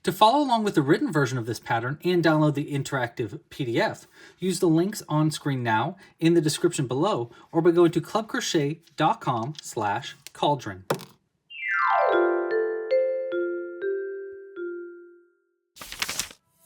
To follow along with the written version of this pattern and download the interactive PDF, use the links on screen now, in the description below, or by going to clubcrochet.com/cauldron.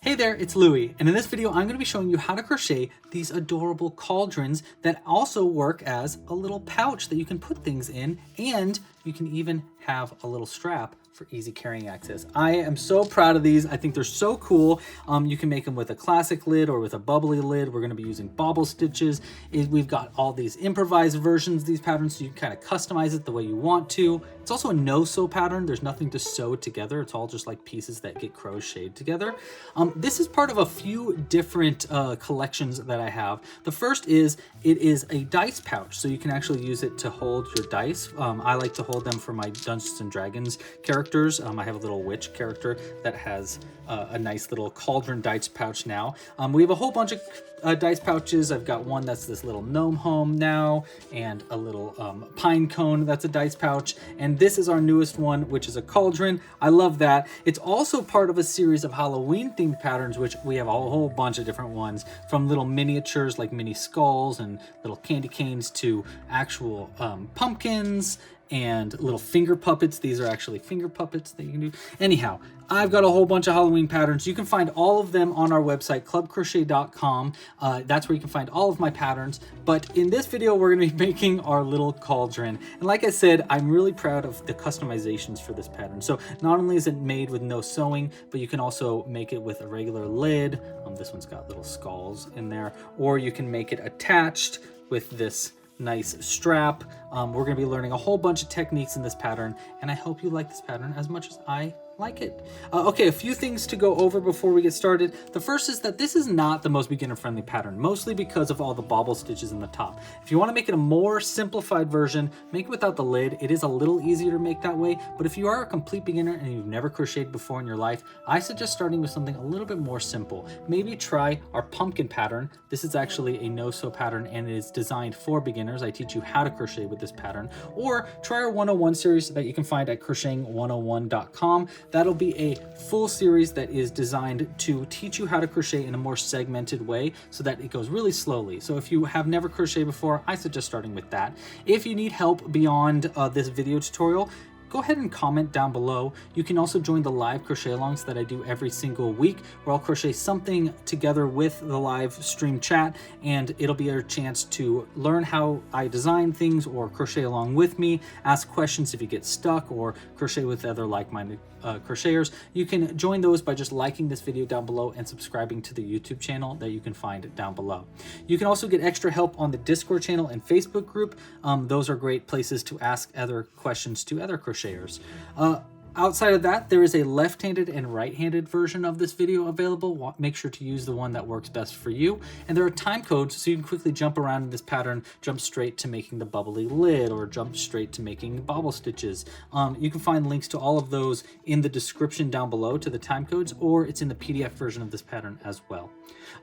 Hey there, it's Louie, and in this video I'm going to be showing you how to crochet these adorable cauldrons that also work as a little pouch that you can put things in, and you can even have a little strap for easy carrying access. I am so proud of these. I think they're so cool. You can make them with a classic lid or with a bubbly lid. We're going to be using bobble stitches. We've got all these improvised versions of these patterns, so you can kind of customize it the way you want to. It's also a no-sew pattern. There's nothing to sew together. It's all just like pieces that get crocheted together. This is part of a few different collections that I have. The first is, it is a dice pouch, so you can actually use it to hold your dice. I like to hold them for my Dungeons and Dragons characters. I have a little witch character that has a nice little cauldron dice pouch now. We have a whole bunch of dice pouches. I've got one that's this little gnome home now, and a little pine cone that's a dice pouch, and this is our newest one, which is a cauldron. I love that. It's also part of a series of Halloween themed patterns, which we have a whole bunch of different ones, from little miniatures like mini skulls and little candy canes to actual pumpkins and little finger puppets. These are actually finger puppets that you can do. Anyhow, I've got a whole bunch of Halloween patterns. You can find all of them on our website, clubcrochet.com. That's where you can find all of my patterns. But in this video, we're going to be making our little cauldron. And like I said, I'm really proud of the customizations for this pattern. So not only is it made with no sewing, but you can also make it with a regular lid. This one's got little skulls in there. Or you can make it attached with this nice strap. We're going to be learning a whole bunch of techniques in this pattern, and I hope you like this pattern as much as I like it. Okay, a few things to go over before we get started. The first is that this is not the most beginner-friendly pattern, mostly because of all the bobble stitches in the top. If you want to make it a more simplified version, make it without the lid. It is a little easier to make that way, but if you are a complete beginner and you've never crocheted before in your life, I suggest starting with something a little bit more simple. Maybe try our pumpkin pattern. This is actually a no-sew pattern, and it is designed for beginners. I teach you how to crochet with this pattern. Or try our 101 series that you can find at crocheting101.com. That'll be a full series that is designed to teach you how to crochet in a more segmented way so that it goes really slowly. So if you have never crocheted before, I suggest starting with that. If you need help beyond this video tutorial, go ahead and comment down below. You can also join the live crochet alongs that I do every single week, where I'll crochet something together with the live stream chat, and it'll be a chance to learn how I design things, or crochet along with me, ask questions if you get stuck, or crochet with other like-minded crocheters. You can join those by just liking this video down below and subscribing to the YouTube channel that you can find down below. You can also get extra help on the Discord channel and Facebook group. Those are great places to ask other questions to other crocheters. Outside of that, there is a left-handed and right-handed version of this video available. Make sure to use the one that works best for you. And there are time codes, so you can quickly jump around in this pattern, jump straight to making the bubbly lid, or jump straight to making bobble stitches. You can find links to all of those in the description down below to the time codes, or it's in the PDF version of this pattern as well.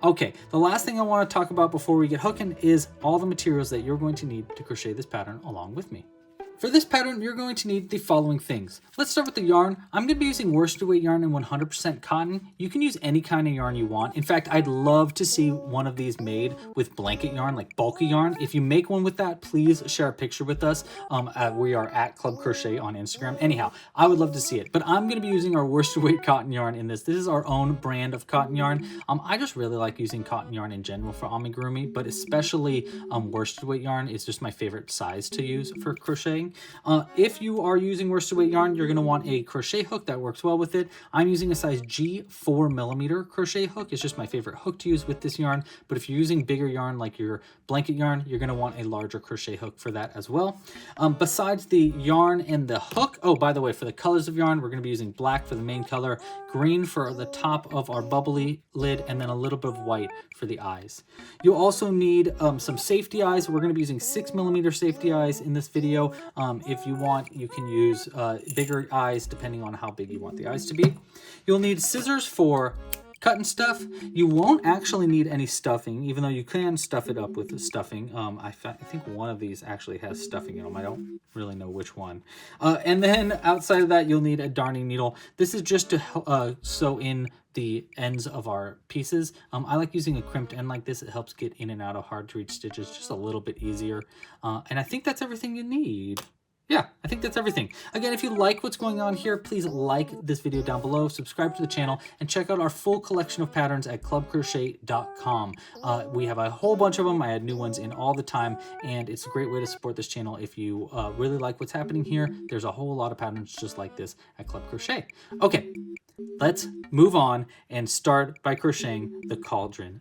Okay, the last thing I want to talk about before we get hooking is all the materials that you're going to need to crochet this pattern along with me. For this pattern, you're going to need the following things. Let's start with the yarn. I'm going to be using worsted weight yarn and 100% cotton. You can use any kind of yarn you want. In fact, I'd love to see one of these made with blanket yarn, like bulky yarn. If you make one with that, please share a picture with us. We are at Club Crochet on Instagram. Anyhow, I would love to see it. But I'm going to be using our worsted weight cotton yarn in this. This is our own brand of cotton yarn. I just really like using cotton yarn in general for amigurumi, but especially worsted weight yarn is just my favorite size to use for crocheting. If you are using worsted weight yarn, you're going to want a crochet hook that works well with it. I'm using a size G 4mm crochet hook. It's just my favorite hook to use with this yarn. But if you're using bigger yarn like your blanket yarn, you're going to want a larger crochet hook for that as well. Besides the yarn and the hook, oh, by the way, for the colors of yarn, we're going to be using black for the main color, green for the top of our bubbly lid, and then a little bit of white for the eyes. You'll also need some safety eyes. We're going to be using 6mm safety eyes in this video. If you want, you can use bigger eyes depending on how big you want the eyes to be. You'll need scissors for cut and stuff. You won't actually need any stuffing, even though you can stuff it up with stuffing. I think one of these actually has stuffing in them. I don't really know which one. And then outside of that, you'll need a darning needle. This is just to sew in the ends of our pieces. I like using a crimped end like this. It helps get in and out of hard to reach stitches just a little bit easier. And I think that's everything you need. Yeah, I think that's everything. Again, if you like what's going on here, please like this video down below, subscribe to the channel, and check out our full collection of patterns at clubcrochet.com. We have a whole bunch of them. I add new ones in all the time, and it's a great way to support this channel. If you really like what's happening here, there's a whole lot of patterns just like this at Club Crochet. Okay, let's move on and start by crocheting the cauldron.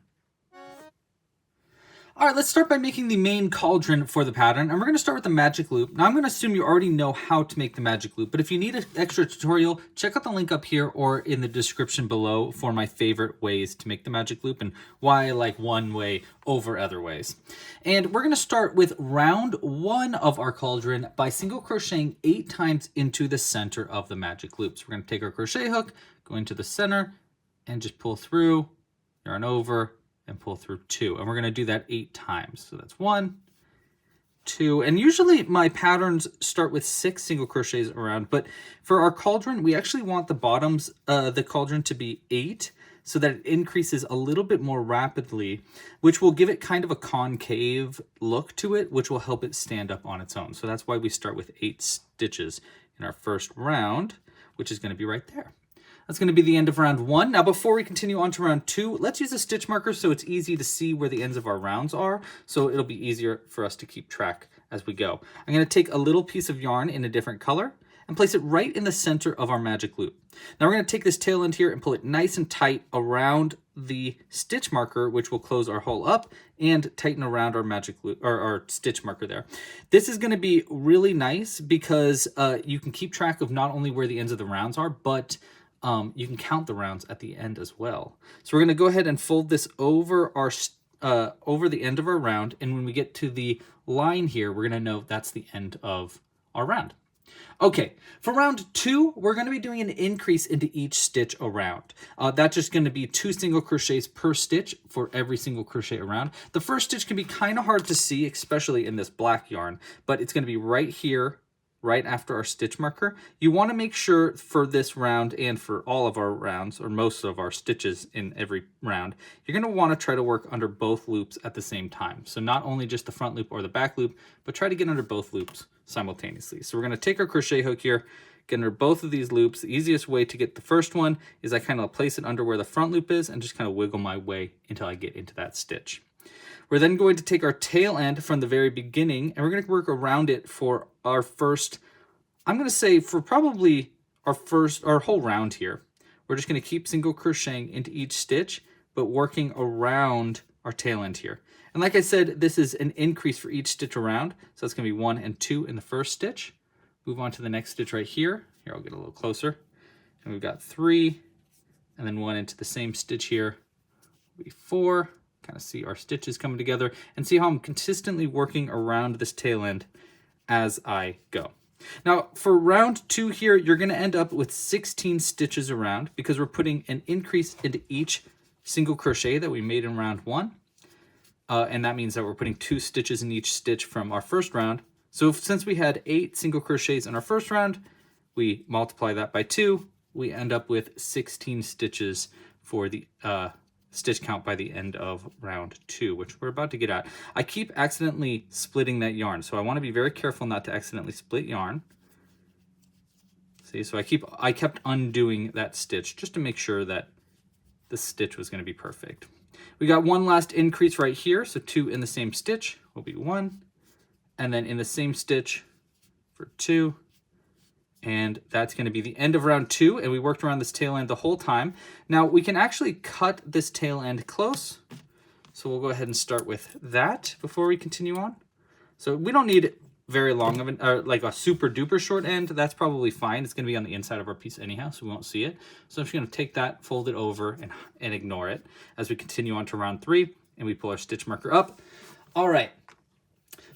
All right, let's start by making the main cauldron for the pattern, and we're going to start with the magic loop. Now, I'm going to assume you already know how to make the magic loop, but if you need an extra tutorial, check out the link up here or in the description below for my favorite ways to make the magic loop and why I like one way over other ways. And we're going to start with round 1 of our cauldron by single crocheting 8 times into the center of the magic loop. So we're going to take our crochet hook, go into the center, and just pull through, yarn over, and pull through 2, and we're going to do that 8 times. So that's 1, 2, and usually my patterns start with 6 single crochets around, but for our cauldron we actually want the bottoms the cauldron to be 8 so that it increases a little bit more rapidly, which will give it kind of a concave look to it, which will help it stand up on its own. So that's why we start with 8 stitches in our first round, which is going to be right there. That's going to be the end of round 1. Now, before we continue on to round 2, let's use a stitch marker so it's easy to see where the ends of our rounds are. So it'll be easier for us to keep track as we go. I'm going to take a little piece of yarn in a different color and place it right in the center of our magic loop. Now we're going to take this tail end here and pull it nice and tight around the stitch marker, which will close our hole up, and tighten around our magic loop or our stitch marker there. This is going to be really nice because you can keep track of not only where the ends of the rounds are, but you can count the rounds at the end as well. So we're going to go ahead and fold this over our over the end of our round, and when we get to the line here, we're going to know that's the end of our round. Okay, for round 2, we're going to be doing an increase into each stitch around. That's just going to be 2 single crochets per stitch for every single crochet around. The first stitch can be kind of hard to see, especially in this black yarn, but it's going to be right here, right after our stitch marker. You want to make sure for this round and for all of our rounds, or most of our stitches in every round, you're going to want to try to work under both loops at the same time. So not only just the front loop or the back loop, but try to get under both loops simultaneously. So we're going to take our crochet hook here, get under both of these loops. The easiest way to get the first one is I kind of place it under where the front loop is and just kind of wiggle my way until I get into that stitch. We're then going to take our tail end from the very beginning, and we're going to work around it for our first, I'm going to say for probably our whole round here. We're just going to keep single crocheting into each stitch, but working around our tail end here. And like I said, this is an increase for each stitch around. So it's going to be 1 and 2 in the first stitch. Move on to the next stitch right here. Here, I'll get a little closer. And we've got 3, and then 1 into the same stitch here. Will be 4. Kind of see our stitches coming together and see how I'm consistently working around this tail end as I go. Now for round 2 here, you're going to end up with 16 stitches around because we're putting an increase into each single crochet that we made in round 1. And that means that we're putting 2 stitches in each stitch from our first round. So since we had 8 single crochets in our first round, we multiply that by 2, we end up with 16 stitches for the stitch count by the end of round 2, which we're about to get at. I keep accidentally splitting that yarn, so I want to be very careful not to accidentally split yarn. See, so I kept undoing that stitch just to make sure that the stitch was going to be perfect. We got one last increase right here, so 2 in the same stitch will be 1, and then in the same stitch for 2. And that's going to be the end of round 2, and we worked around this tail end the whole time. Now we can actually cut this tail end close, so we'll go ahead and start with that before we continue on. So we don't need very long of an, like a super duper short end. That's probably fine. It's going to be on the inside of our piece anyhow, so we won't see it. So I'm just going to take that, fold it over, and ignore it as we continue on to round 3, and we pull our stitch marker up. All right.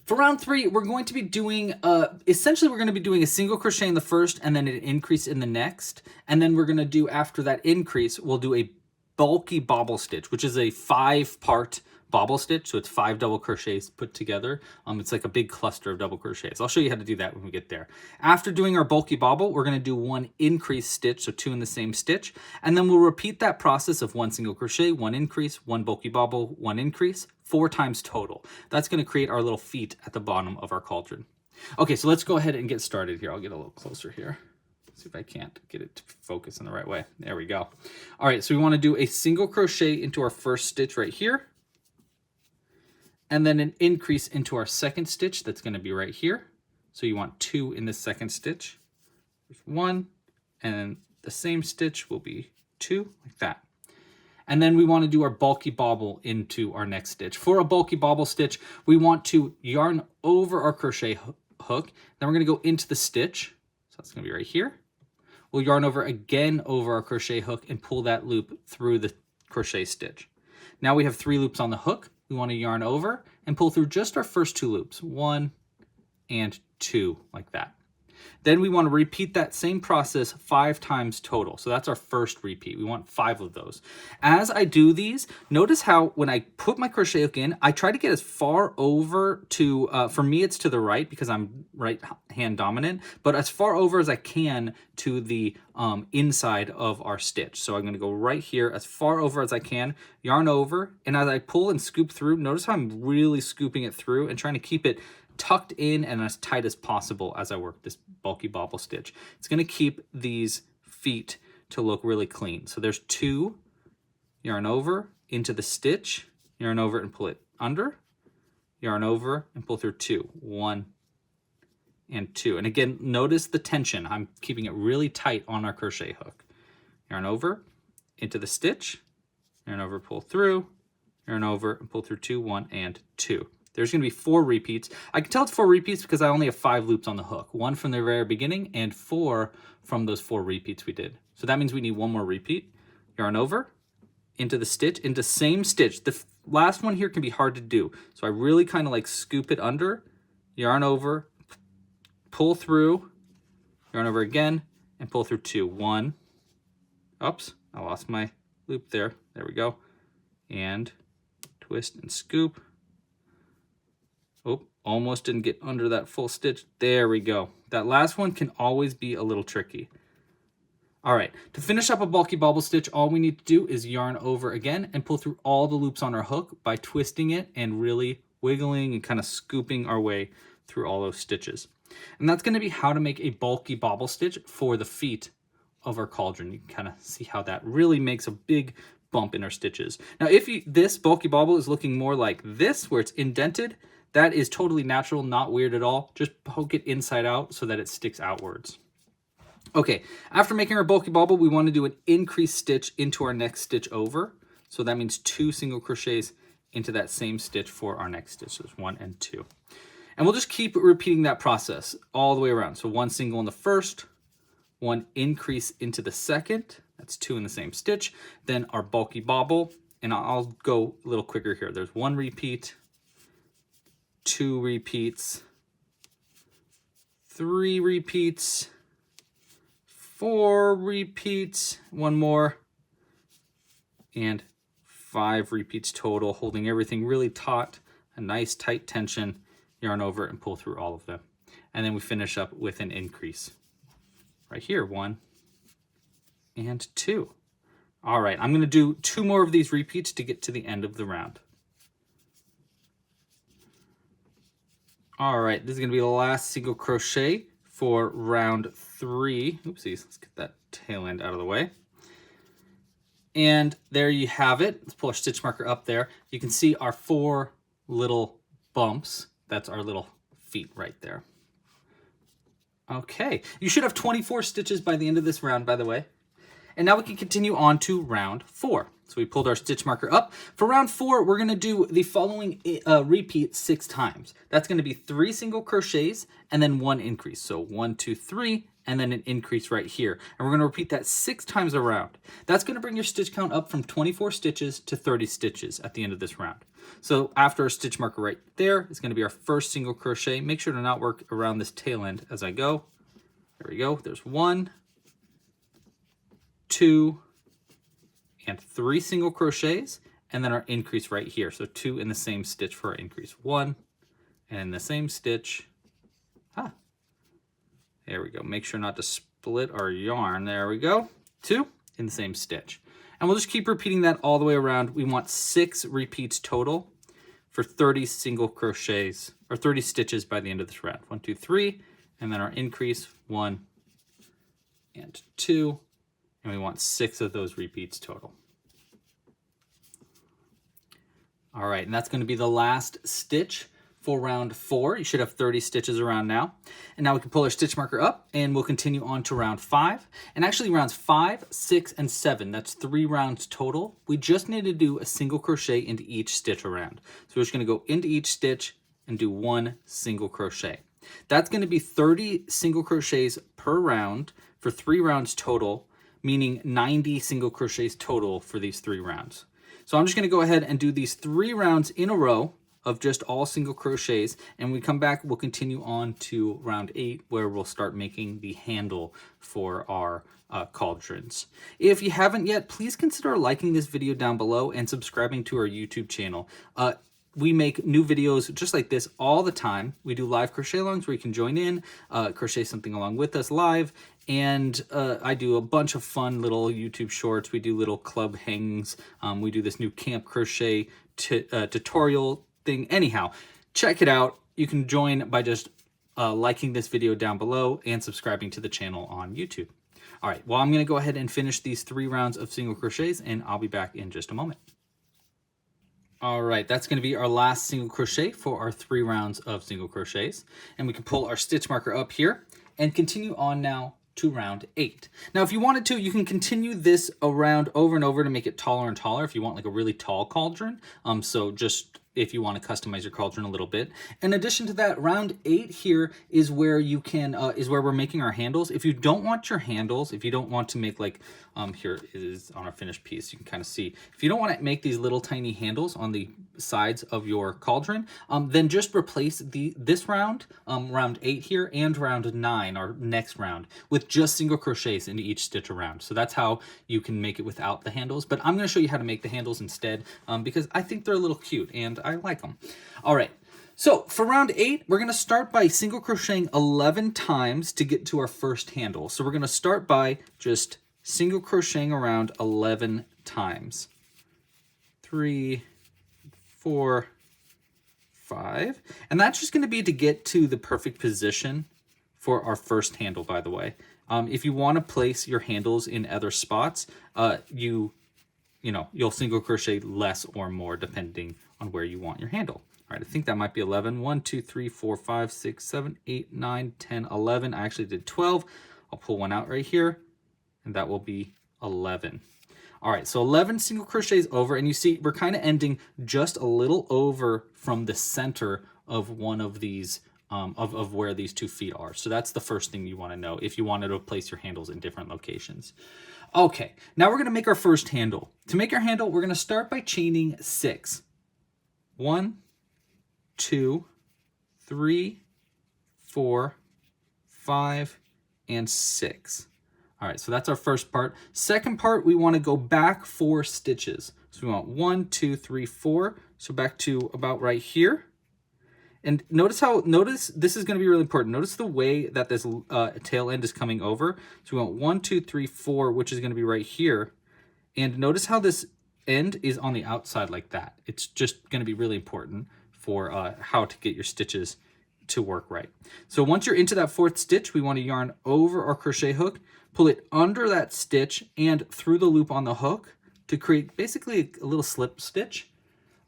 For round 3, we're going to be doing, essentially we're going to be doing a single crochet in the first and then an increase in the next. And then we're going to do, after that increase, we'll do a bulky bobble stitch, which is a 5-part bobble stitch. So it's 5 double crochets put together. It's like a big cluster of double crochets. I'll show you how to do that when we get there. After doing our bulky bobble, we're going to do 1 increase stitch, so 2 in the same stitch. And then we'll repeat that process of 1 single crochet, 1 increase, 1 bulky bobble, 1 increase, 4 times total. That's going to create our little feet at the bottom of our cauldron. Okay, so let's go ahead and get started here. I'll get a little closer here. See if I can't get it to focus in the right way. There we go. All right, so we want to do a single crochet into our first stitch right here, and then an increase into our second stitch. That's going to be right here. So you want 2 in the second stitch. There's 1, and then the same stitch will be 2, like that. And then we want to do our bulky bobble into our next stitch. For a bulky bobble stitch, we want to yarn over our crochet hook. Then we're going to go into the stitch. So that's going to be right here. We'll yarn over again over our crochet hook and pull that loop through the crochet stitch. Now we have 3 loops on the hook. We want to yarn over and pull through just our first 2 loops, 1 and 2, like that. Then we want to repeat that same process 5 times total. So that's our first repeat. We want 5 of those. As I do these, notice how when I put my crochet hook in, I try to get as far over to, for me it's to the right because I'm right hand dominant, but as far over as I can to the inside of our stitch. So I'm going to go right here as far over as I can, yarn over, and as I pull and scoop through, notice how I'm really scooping it through and trying to keep it tucked in and as tight as possible as I work this bulky bobble stitch. It's going to keep these feet to look really clean. So there's 2, yarn over into the stitch, yarn over and pull it under, yarn over and pull through 2, 1 and 2. And again, notice the tension. I'm keeping it really tight on our crochet hook. Yarn over into the stitch, yarn over, pull through, yarn over and pull through 2, 1 and 2. There's going to be 4 repeats. I can tell it's 4 repeats because I only have 5 loops on the hook. 1 from the very beginning and 4 from those 4 repeats we did. So that means we need 1 more repeat. Yarn over, into the stitch, into same stitch. The last one here can be hard to do. So I really kind of like scoop it under, yarn over, pull through, yarn over again, and pull through 2. 1. Oops, I lost my loop there. There we go. And twist and scoop. Oh, almost didn't get under that full stitch. There we go. That last one can always be a little tricky. All right, to finish up a bulky bobble stitch, all we need to do is yarn over again and pull through all the loops on our hook by twisting it and really wiggling and kind of scooping our way through all those stitches. And that's going to be how to make a bulky bobble stitch for the feet of our cauldron. You can kind of see how that really makes a big bump in our stitches. Now, if this bulky bobble is looking more like this, where it's indented, that is totally natural, not weird at all. Just poke it inside out so that it sticks outwards. Okay, after making our bulky bobble, we want to do an increase stitch into our next stitch over. So that means 2 single crochets into that same stitch for our next stitch. So there's 1 and 2. And we'll just keep repeating that process all the way around. So 1 single in the first, 1 increase into the second. That's 2 in the same stitch. Then our bulky bobble, and I'll go a little quicker here. There's 1 repeat, 2 repeats, 3 repeats, 4 repeats, 1 more, and 5 repeats total, holding everything really taut, a nice tight tension, yarn over and pull through all of them. And then we finish up with an increase right here, 1 and 2. All right, I'm going to do 2 more of these repeats to get to the end of the round. All right, this is going to be the last single crochet for round 3. Oopsies, let's get that tail end out of the way. And there you have it. Let's pull our stitch marker up there. You can see our 4 little bumps. That's our little feet right there. Okay, you should have 24 stitches by the end of this round, by the way. And now we can continue on to round 4. So we pulled our stitch marker up. For round 4, we're going to do the following repeat 6 times. That's going to be 3 single crochets and then 1 increase. So 1, 2, 3, and then an increase right here. And we're going to repeat that 6 times around. That's going to bring your stitch count up from 24 stitches to 30 stitches at the end of this round. So after our stitch marker right there is going to be our first single crochet. Make sure to not work around this tail end as I go. There we go. There's 1, 2, and 3 single crochets, and then our increase right here. So 2 in the same stitch for our increase. 1, and in the same stitch, there we go. Make sure not to split our yarn. There we go. 2 in the same stitch. And we'll just keep repeating that all the way around. We want 6 repeats total for 30 single crochets, or 30 stitches by the end of this round. 1, 2, 3, and then our increase, 1 and 2, and we want 6 of those repeats total. All right, and that's going to be the last stitch for round 4. You should have 30 stitches around now. And now we can pull our stitch marker up and we'll continue on to round 5. And actually rounds 5, 6, and 7, that's 3 rounds total. We just need to do a single crochet into each stitch around. So we're just going to go into each stitch and do 1 single crochet. That's going to be 30 single crochets per round for 3 rounds total, meaning 90 single crochets total for these 3 rounds. So I'm just going to go ahead and do these 3 rounds in a row of just all single crochets, and when we come back, we'll continue on to round 8, where we'll start making the handle for our cauldrons. If you haven't yet, please consider liking this video down below and subscribing to our YouTube channel. We make new videos just like this all the time. We do live crochet alongs where you can join in, crochet something along with us live, and I do a bunch of fun little YouTube shorts. We do little club hangs. We do this new camp crochet tutorial thing. Anyhow, check it out. You can join by just liking this video down below and subscribing to the channel on YouTube. All right, well, I'm going to go ahead and finish these 3 rounds of single crochets, and I'll be back in just a moment. All right, that's going to be our last single crochet for our 3 rounds of single crochets. And we can pull our stitch marker up here and continue on now to round 8. Now, if you wanted to, you can continue this around over and over to make it taller and taller if you want like a really tall cauldron. So just if you want to customize your cauldron a little bit. In addition to that, round 8 here is where you can is where we're making our handles. If you don't want your handles, if you don't want to make like here is on our finished piece, you can kind of see. If you don't want to make these little tiny handles on the sides of your cauldron, then just replace this round, round 8 here, and round 9, our next round, with just single crochets into each stitch around. So that's how you can make it without the handles. But I'm going to show you how to make the handles instead, because I think they're a little cute and I like them. All right. So for round 8, we're going to start by single crocheting 11 times to get to our first handle. So we're going to start by just single crocheting around 11 times. 3, 4, 5. And that's just going to be to get to the perfect position for our first handle, by the way. If you want to place your handles in other spots, you'll single crochet less or more depending on where you want your handle. All right, I think that might be 11. 1, 2, 3, 4, 5, 6, 7, 8, 9, 10, 11. I actually did 12. I'll pull one out right here, and that will be 11. All right, so 11 single crochets over, and you see we're kind of ending just a little over from the center of one of these, of where these 2 feet are. So that's the first thing you want to know if you wanted to place your handles in different locations. Okay, now we're going to make our first handle. To make our handle, we're going to start by chaining 6. 1, 2, 3, 4, 5, and 6. All right, so that's our first part. Second part, we want to go back 4 stitches. So we want 1, 2, 3, 4. So back to about right here. And notice this is going to be really important. Notice the way that this tail end is coming over. So we want 1, 2, 3, 4, which is going to be right here. And notice how this end is on the outside like that. It's just going to be really important for how to get your stitches to work right. So once you're into that 4th stitch, we want to yarn over our crochet hook, pull it under that stitch and through the loop on the hook to create basically a little slip stitch.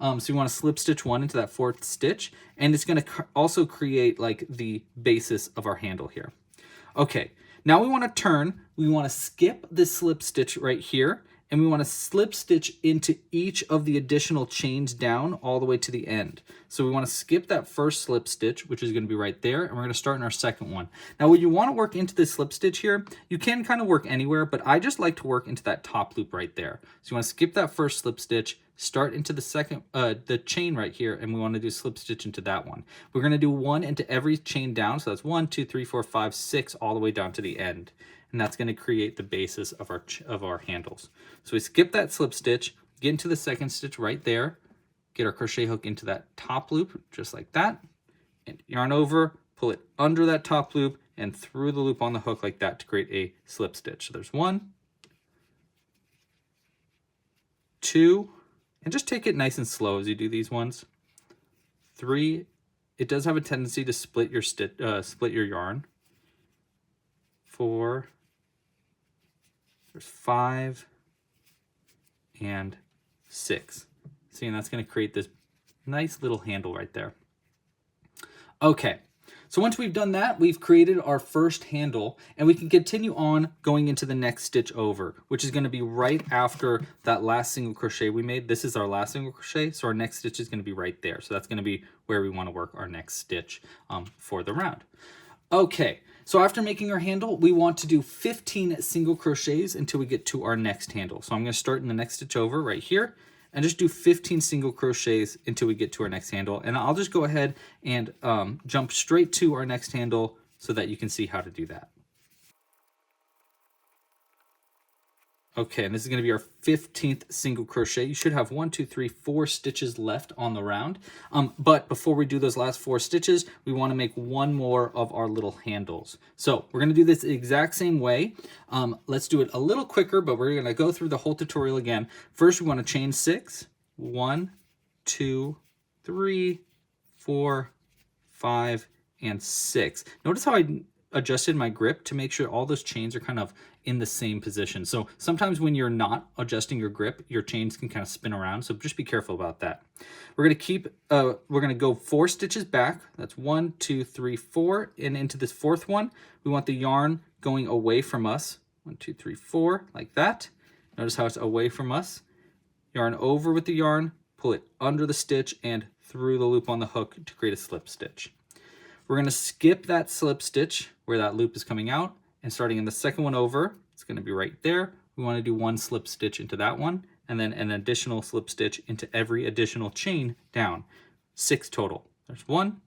So you want to slip stitch 1 into that 4th stitch, and it's going to also create like the basis of our handle here. Okay, now we want to turn. We want to skip this slip stitch right here, and we want to slip stitch into each of the additional chains down all the way to the end. So we want to skip that first slip stitch, which is going to be right there, and we're going to start in our second one. Now when you want to work into this slip stitch here, you can kind of work anywhere, but I just like to work into that top loop right there. So you want to skip that first slip stitch, start into the second, the chain right here, and we want to do slip stitch into that one. We're going to do 1 into every chain down, so that's 1, 2, 3, 4, 5, 6, all the way down to the end. and that's going to create the basis of our handles. So we skip that slip stitch, get into the second stitch right there, get our crochet hook into that top loop just like that, and yarn over, pull it under that top loop and through the loop on the hook like that to create a slip stitch. So there's 1, 2, and just take it nice and slow as you do these ones. 3, it does have a tendency to split your yarn. 4, there's 5, and 6. See, and that's going to create this nice little handle right there. Okay, so once we've done that, we've created our first handle, and we can continue on going into the next stitch over, which is going to be right after that last single crochet we made. This is our last single crochet, so our next stitch is going to be right there. So that's going to be where we want to work our next stitch for the round. Okay, so after making our handle, we want to do 15 single crochets until we get to our next handle. So I'm going to start in the next stitch over right here and just do 15 single crochets until we get to our next handle. And I'll just go ahead and jump straight to our next handle so that you can see how to do that. Okay, and this is going to be our 15th single crochet. You should have 1, 2, 3, 4 stitches left on the round. But before we do those last 4 stitches, we want to make one more of our little handles. So we're going to do this the exact same way. Let's do it a little quicker, but we're going to go through the whole tutorial again. First, we want to chain 6. 1, 2, 3, 4, 5, and 6. Notice how I adjusted my grip to make sure all those chains are kind of in the same position. So sometimes when you're not adjusting your grip, your chains can kind of spin around. So just be careful about that. We're going to go 4 stitches back. That's 1, 2, 3, 4. And into this 4th one, we want the yarn going away from us. 1, 2, 3, 4, like that. Notice how it's away from us. Yarn over with the yarn, pull it under the stitch and through the loop on the hook to create a slip stitch. We're going to skip that slip stitch where that loop is coming out, and starting in the second one over, it's going to be right there. We want to do 1 slip stitch into that one, and then an additional slip stitch into every additional chain down. 6 total. There's 1,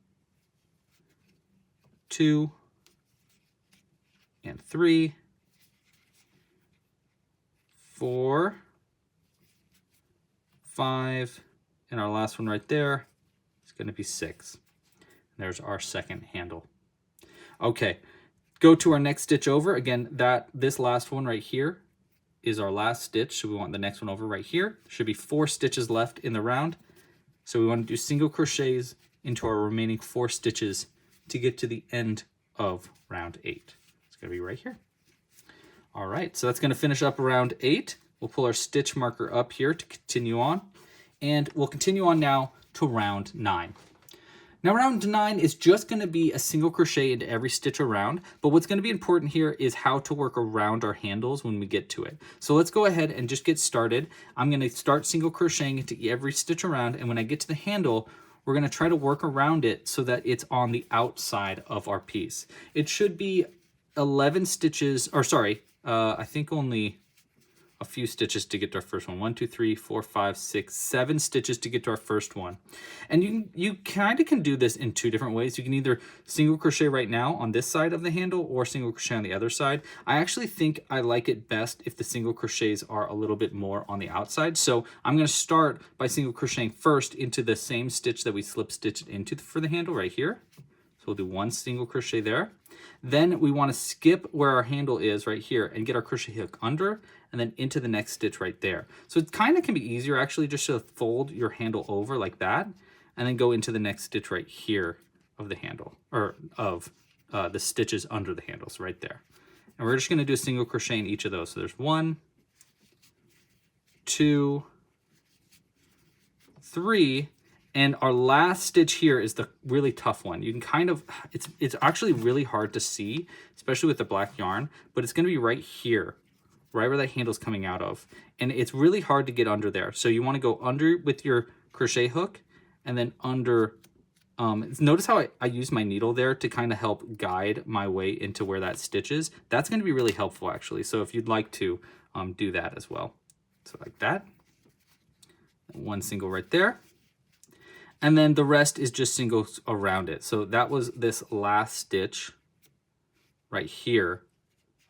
2, and 3, 4, 5, and our last one right there is going to be 6. There's our second handle. Okay, go to our next stitch over. Again, this last one right here is our last stitch, so we want the next one over right here. Should be 4 stitches left in the round. So we want to do single crochets into our remaining 4 stitches to get to the end of round 8. It's going to be right here. All right, so that's going to finish up round 8. We'll pull our stitch marker up here to continue on, and we'll continue on now to round 9. Now round 9 is just going to be a single crochet into every stitch around, but what's going to be important here is how to work around our handles when we get to it. So let's go ahead and just get started. I'm going to start single crocheting into every stitch around, and when I get to the handle, we're going to try to work around it so that it's on the outside of our piece. It should be 11 stitches, or sorry, I think only a few stitches to get to our first one. 1, 2, 3, 4, 5, 6, 7 stitches to get to our first one. And you kind of can do this in 2 different ways. You can either single crochet right now on this side of the handle or single crochet on the other side. I actually think I like it best if the single crochets are a little bit more on the outside. So I'm going to start by single crocheting first into the same stitch that we slip stitched into for the handle right here. So we'll do 1 single crochet there. Then we want to skip where our handle is right here and get our crochet hook under and then into the next stitch right there. So it kind of can be easier actually just to fold your handle over like that and then go into the next stitch right here of the handle, or of the stitches under the handles right there. And we're just going to do a single crochet in each of those. So there's 1, 2, 3, and our last stitch here is the really tough one. You can kind of, it's actually really hard to see, especially with the black yarn, but it's going to be right here, right where that handle's coming out of. And it's really hard to get under there. So you want to go under with your crochet hook and then under. Notice how I use my needle there to kind of help guide my way into where that stitch is. That's going to be really helpful actually. So if you'd like to do that as well. So like that. 1 single right there. And then the rest is just singles around it. So that was this last stitch right here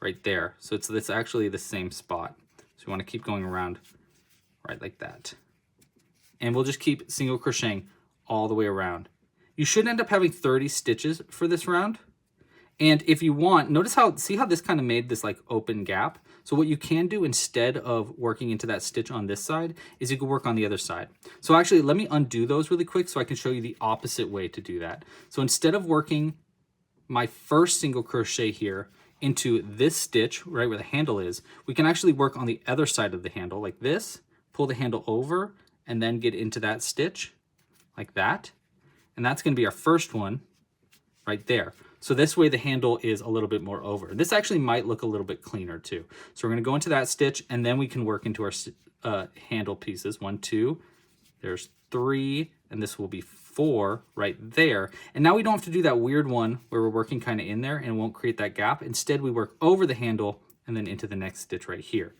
right there. So it's actually the same spot. So we want to keep going around right like that. And we'll just keep single crocheting all the way around. You should end up having 30 stitches for this round. And if you want, see how this kind of made this like open gap? So what you can do instead of working into that stitch on this side is you can work on the other side. So actually, let me undo those really quick so I can show you the opposite way to do that. So instead of working my first single crochet here into this stitch, right where the handle is, we can actually work on the other side of the handle like this, pull the handle over, and then get into that stitch like that. And that's gonna be our first one right there. So this way the handle is a little bit more over. This actually might look a little bit cleaner too. So we're gonna go into that stitch and then we can work into our handle pieces. 1, 2, there's 3, and this will be 4 right there. And now we don't have to do that weird one where we're working kind of in there and it won't create that gap. Instead, we work over the handle and then into the next stitch right here.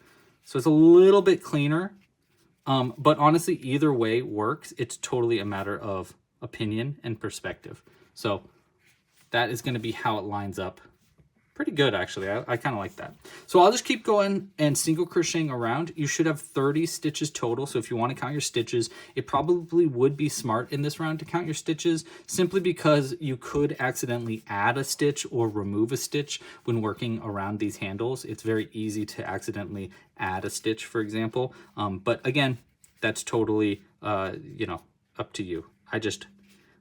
So it's a little bit cleaner, but honestly, either way works. It's totally a matter of opinion and perspective. So that is going to be how it lines up. Pretty good, actually. I kind of like that. So I'll just keep going and single crocheting around. You should have 30 stitches total. So if you want to count your stitches, it probably would be smart in this round to count your stitches, simply because you could accidentally add a stitch or remove a stitch when working around these handles. It's very easy to accidentally add a stitch, for example. But again, that's totally, up to you.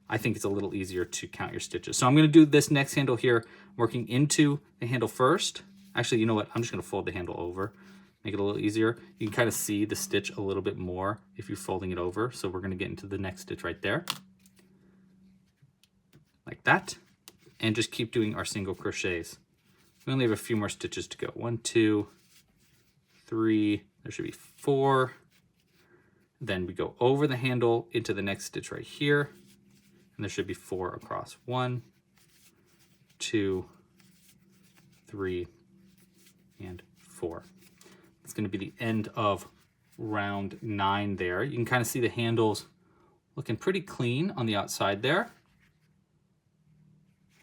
I think it's a little easier to count your stitches. So I'm going to do this next handle here, working into the handle first. Actually, you know what? I'm just going to fold the handle over, make it a little easier. You can kind of see the stitch a little bit more if you're folding it over. So we're going to get into the next stitch right there, like that, and just keep doing our single crochets. We only have a few more stitches to go. 1, 2, 3, there should be 4. Then we go over the handle into the next stitch right here. And there should be 4 across. 1, 2, 3, and 4. It's going to be the end of round 9 there. You can kind of see the handles looking pretty clean on the outside there.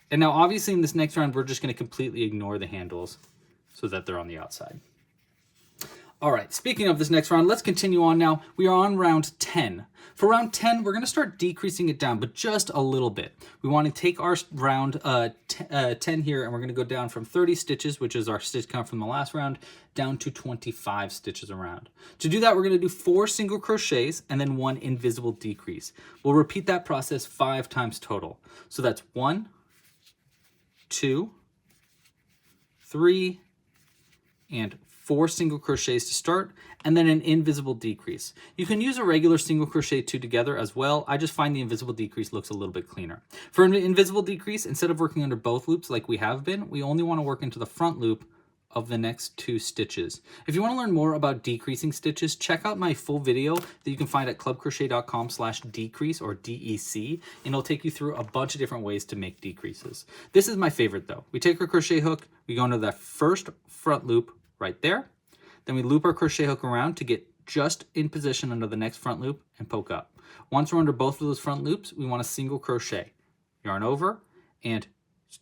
And now obviously in this next round, we're just going to completely ignore the handles so that they're on the outside. All right, speaking of this next round, let's continue on now. We are on round 10. For round 10, we're going to start decreasing it down, but just a little bit. We want to take our round 10 here, and we're going to go down from 30 stitches, which is our stitch count from the last round, down to 25 stitches around. To do that, we're going to do 4 single crochets and then 1 invisible decrease. We'll repeat that process 5 times total. So that's 1, 2, 3, and 4 single crochets to start, and then an invisible decrease. You can use a regular single crochet 2 together as well. I just find the invisible decrease looks a little bit cleaner. For an invisible decrease, instead of working under both loops like we have been, we only want to work into the front loop of the next 2 stitches. If you want to learn more about decreasing stitches, check out my full video that you can find at clubcrochet.com/decrease or DEC, and it'll take you through a bunch of different ways to make decreases. This is my favorite though. We take our crochet hook, we go into that first front loop right there. Then we loop our crochet hook around to get just in position under the next front loop and poke up. Once we're under both of those front loops, we want a single crochet. Yarn over and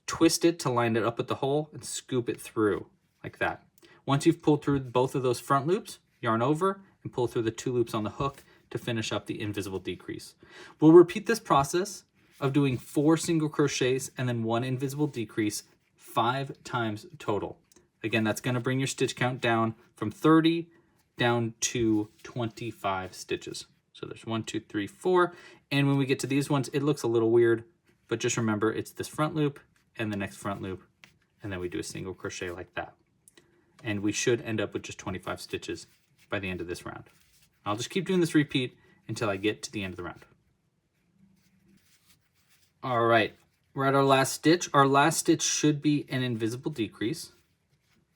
twist it to line it up with the hole and scoop it through like that. Once you've pulled through both of those front loops, yarn over and pull through the 2 loops on the hook to finish up the invisible decrease. We'll repeat this process of doing 4 single crochets and then 1 invisible decrease 5 times total. Again, that's going to bring your stitch count down from 30 down to 25 stitches. So there's 1, 2, 3, 4. And when we get to these ones, it looks a little weird, but just remember it's this front loop and the next front loop, and then we do a single crochet like that. And we should end up with just 25 stitches by the end of this round. I'll just keep doing this repeat until I get to the end of the round. All right, we're at our last stitch. Our last stitch should be an invisible decrease.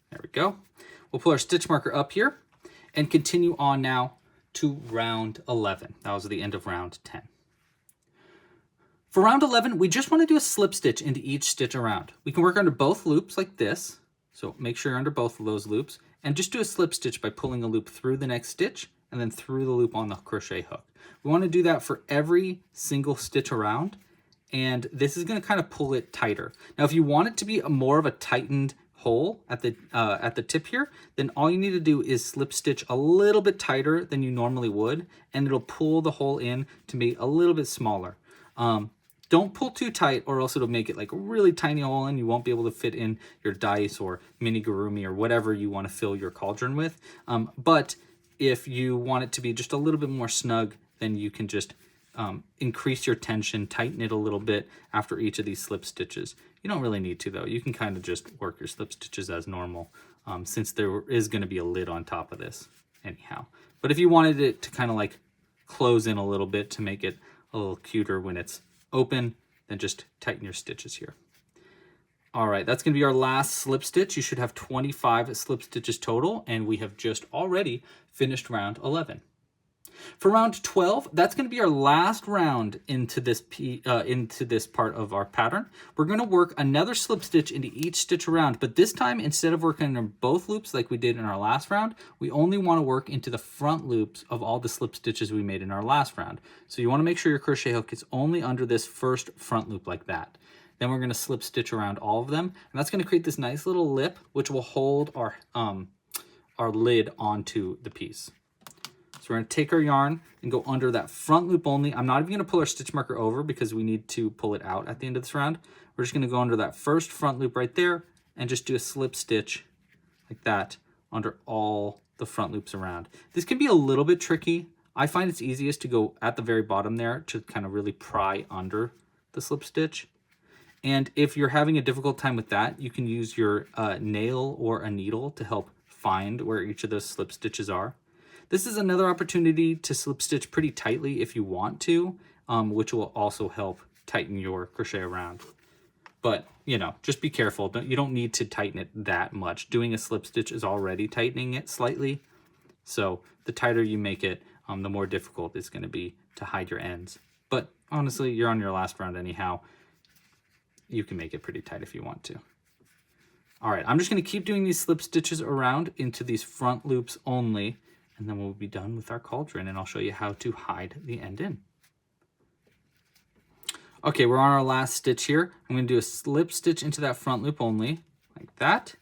There we go. We'll pull our stitch marker up here and continue on now to round 11. That was the end of round 10. For round 11, we just want to do a slip stitch into each stitch around. We can work under both loops like this. So make sure you're under both of those loops and just do a slip stitch by pulling a loop through the next stitch and then through the loop on the crochet hook. We want to do that for every single stitch around, and this is going to kind of pull it tighter. Now, if you want it to be more of a tightened hole at the tip here, then all you need to do is slip stitch a little bit tighter than you normally would, and it'll pull the hole in to be a little bit smaller. Don't pull too tight, or else it'll make it like a really tiny hole and you won't be able to fit in your dice or Amigurumi or whatever you want to fill your cauldron with. But if you want it to be just a little bit more snug, then you can just increase your tension, tighten it a little bit after each of these slip stitches. You don't really need to though. You can kind of just work your slip stitches as normal, since there is going to be a lid on top of this anyhow. But if you wanted it to kind of like close in a little bit to make it a little cuter when it's open, then just tighten your stitches here. All right, that's going to be our last slip stitch. You should have 25 slip stitches total, and we have just already finished round 11. For round 12, that's going to be our last round into this part of our pattern. We're going to work another slip stitch into each stitch around, but this time, instead of working in both loops like we did in our last round, we only want to work into the front loops of all the slip stitches we made in our last round. So you want to make sure your crochet hook is only under this first front loop like that. Then we're going to slip stitch around all of them, and that's going to create this nice little lip, which will hold our lid onto the piece. So we're going to take our yarn and go under that front loop only. I'm not even going to pull our stitch marker over because we need to pull it out at the end of this round. We're just going to go under that first front loop right there and just do a slip stitch like that under all the front loops around. This can be a little bit tricky. I find it's easiest to go at the very bottom there to kind of really pry under the slip stitch. And if you're having a difficult time with that, you can use your nail or a needle to help find where each of those slip stitches are. This is another opportunity to slip stitch pretty tightly if you want to, which will also help tighten your crochet around. But, you know, just be careful. You don't need to tighten it that much. Doing a slip stitch is already tightening it slightly. So the tighter you make it, the more difficult it's going to be to hide your ends. But honestly, you're on your last round anyhow. You can make it pretty tight if you want to. All right, I'm just going to keep doing these slip stitches around into these front loops only, and then we'll be done with our cauldron, and I'll show you how to hide the end in. Okay, we're on our last stitch here. I'm going to do a slip stitch into that front loop only, like that.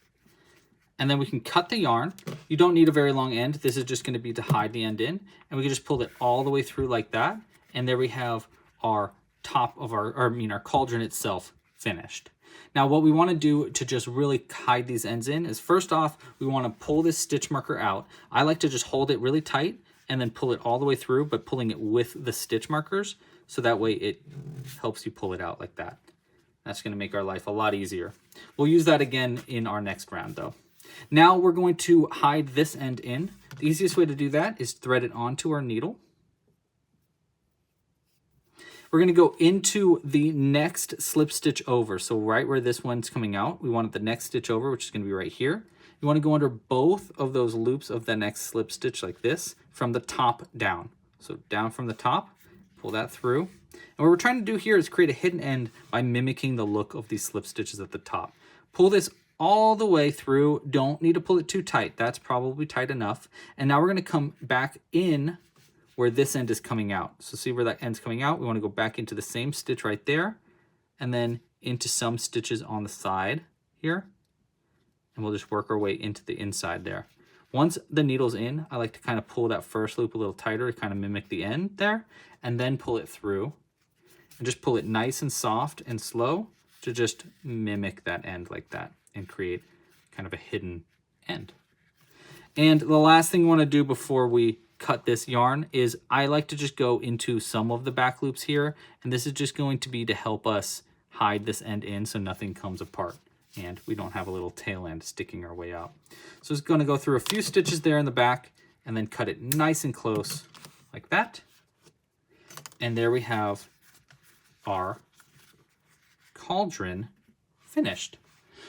And then we can cut the yarn. You don't need a very long end. This is just going to be to hide the end in. And we can just pull it all the way through like that. And there we have our top of our cauldron itself finished. Now what we want to do to just really hide these ends in is, first off, we want to pull this stitch marker out. I like to just hold it really tight and then pull it all the way through, but pulling it with the stitch markers, so that way it helps you pull it out like that. That's going to make our life a lot easier. We'll use that again in our next round though. Now we're going to hide this end in. The easiest way to do that is thread it onto our needle. We're going to go into the next slip stitch over. So right where this one's coming out, we want the next stitch over, which is going to be right here. You want to go under both of those loops of the next slip stitch like this, from the top down. So down from the top, pull that through. And what we're trying to do here is create a hidden end by mimicking the look of these slip stitches at the top. Pull this all the way through. Don't need to pull it too tight. That's probably tight enough. And now we're going to come back in where this end is coming out. So see where that end's coming out? We want to go back into the same stitch right there, and then into some stitches on the side here. And we'll just work our way into the inside there. Once the needle's in, I like to kind of pull that first loop a little tighter to kind of mimic the end there, and then pull it through. And just pull it nice and soft and slow to just mimic that end like that and create kind of a hidden end. And the last thing we want to do before we cut this yarn is I like to just go into some of the back loops here, and this is just going to be to help us hide this end in so nothing comes apart and we don't have a little tail end sticking our way out. So it's going to go through a few stitches there in the back and then cut it nice and close like that. And there we have our cauldron finished.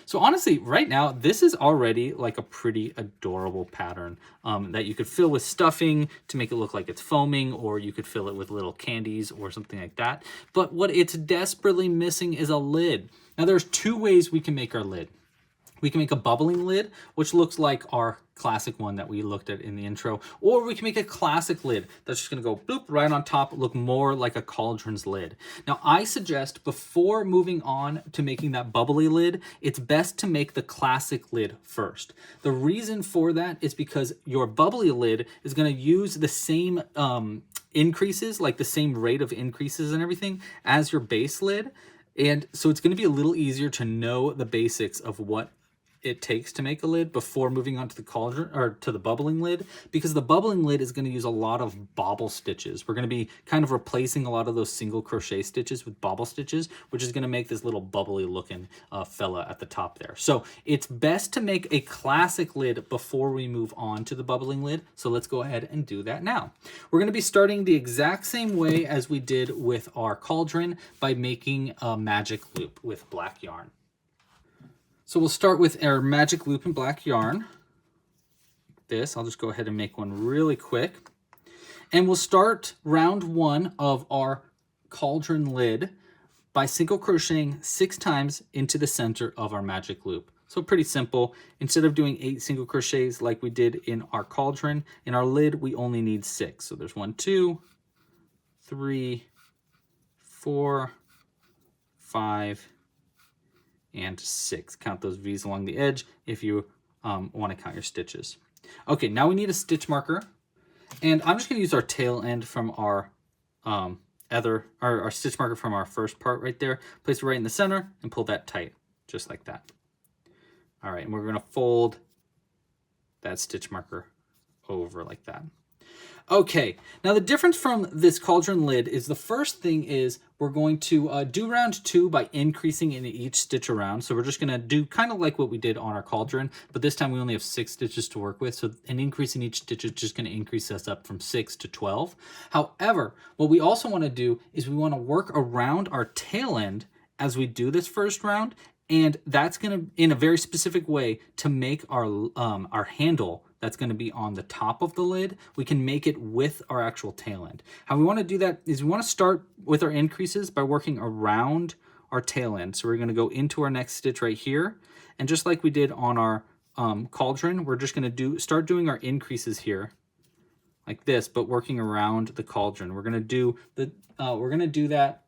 So honestly, right now, this is already like a pretty adorable pattern that you could fill with stuffing to make it look like it's foaming, or you could fill it with little candies or something like that. But what it's desperately missing is a lid. Now there's two ways we can make our lid. We can make a bubbling lid, which looks like our classic one that we looked at in the intro, or we can make a classic lid that's just gonna go bloop right on top, look more like a cauldron's lid. Now I suggest before moving on to making that bubbly lid, it's best to make the classic lid first. The reason for that is because your bubbly lid is gonna use the same increases, like the same rate of increases and everything as your base lid. And so it's gonna be a little easier to know the basics of what it takes to make a lid before moving on to the cauldron or to the bubbling lid, because the bubbling lid is going to use a lot of bobble stitches. We're going to be kind of replacing a lot of those single crochet stitches with bobble stitches, which is going to make this little bubbly looking fella at the top there. So it's best to make a classic lid before we move on to the bubbling lid. So let's go ahead and do that now. We're going to be starting the exact same way as we did with our cauldron by making a magic loop with black yarn. So we'll start with our magic loop in black yarn. This, I'll just go ahead and make one really quick. And we'll start round 1 of our cauldron lid by single crocheting 6 times into the center of our magic loop. So pretty simple. Instead of doing 8 single crochets like we did in our cauldron, in our lid we only need 6. So there's 1, 2, 3, 4, 5, and 6. Count those V's along the edge if you want to count your stitches. Okay, now we need a stitch marker, and I'm just going to use our tail end from our our stitch marker from our first part right there. Place it right in the center and pull that tight, just like that. All right, and we're going to fold that stitch marker over like that. Okay, now the difference from this cauldron lid is the first thing is we're going to do round 2 by increasing in each stitch around. So we're just going to do kind of like what we did on our cauldron, but this time we only have 6 stitches to work with. So an increase in each stitch is just going to increase us up from 6 to 12. However, what we also want to do is we want to work around our tail end as we do this first round. And that's going to, in a very specific way, to make our handle that's going to be on the top of the lid, we can make it with our actual tail end. How we want to do that is we want to start with our increases by working around our tail end. So we're going to go into our next stitch right here. And just like we did on our cauldron, we're just going to start doing our increases here like this, but working around the cauldron. We're going to do that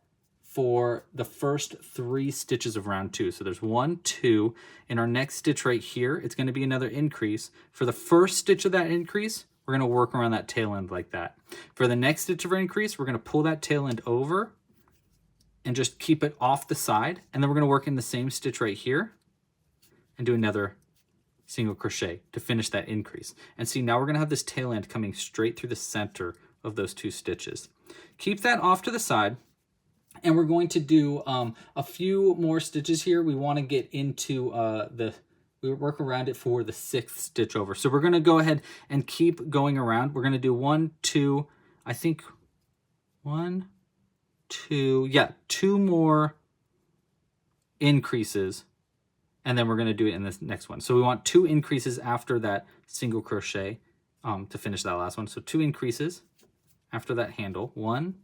for the first 3 stitches of round 2. So there's 1, 2. In our next stitch right here, it's going to be another increase. For the first stitch of that increase, we're going to work around that tail end like that. For the next stitch of our increase, we're going to pull that tail end over and just keep it off the side. And then we're going to work in the same stitch right here and do another single crochet to finish that increase. And see, now we're going to have this tail end coming straight through the center of those 2 stitches. Keep that off to the side. And we're going to do a few more stitches here. We want to get into we work around it for the 6th stitch over. So we're going to go ahead and keep going around. We're going to do 1, 2, I think 1, 2, yeah, 2 more increases. And then we're going to do it in this next one. So we want 2 increases after that single crochet to finish that last one. So 2 increases after that handle. 1,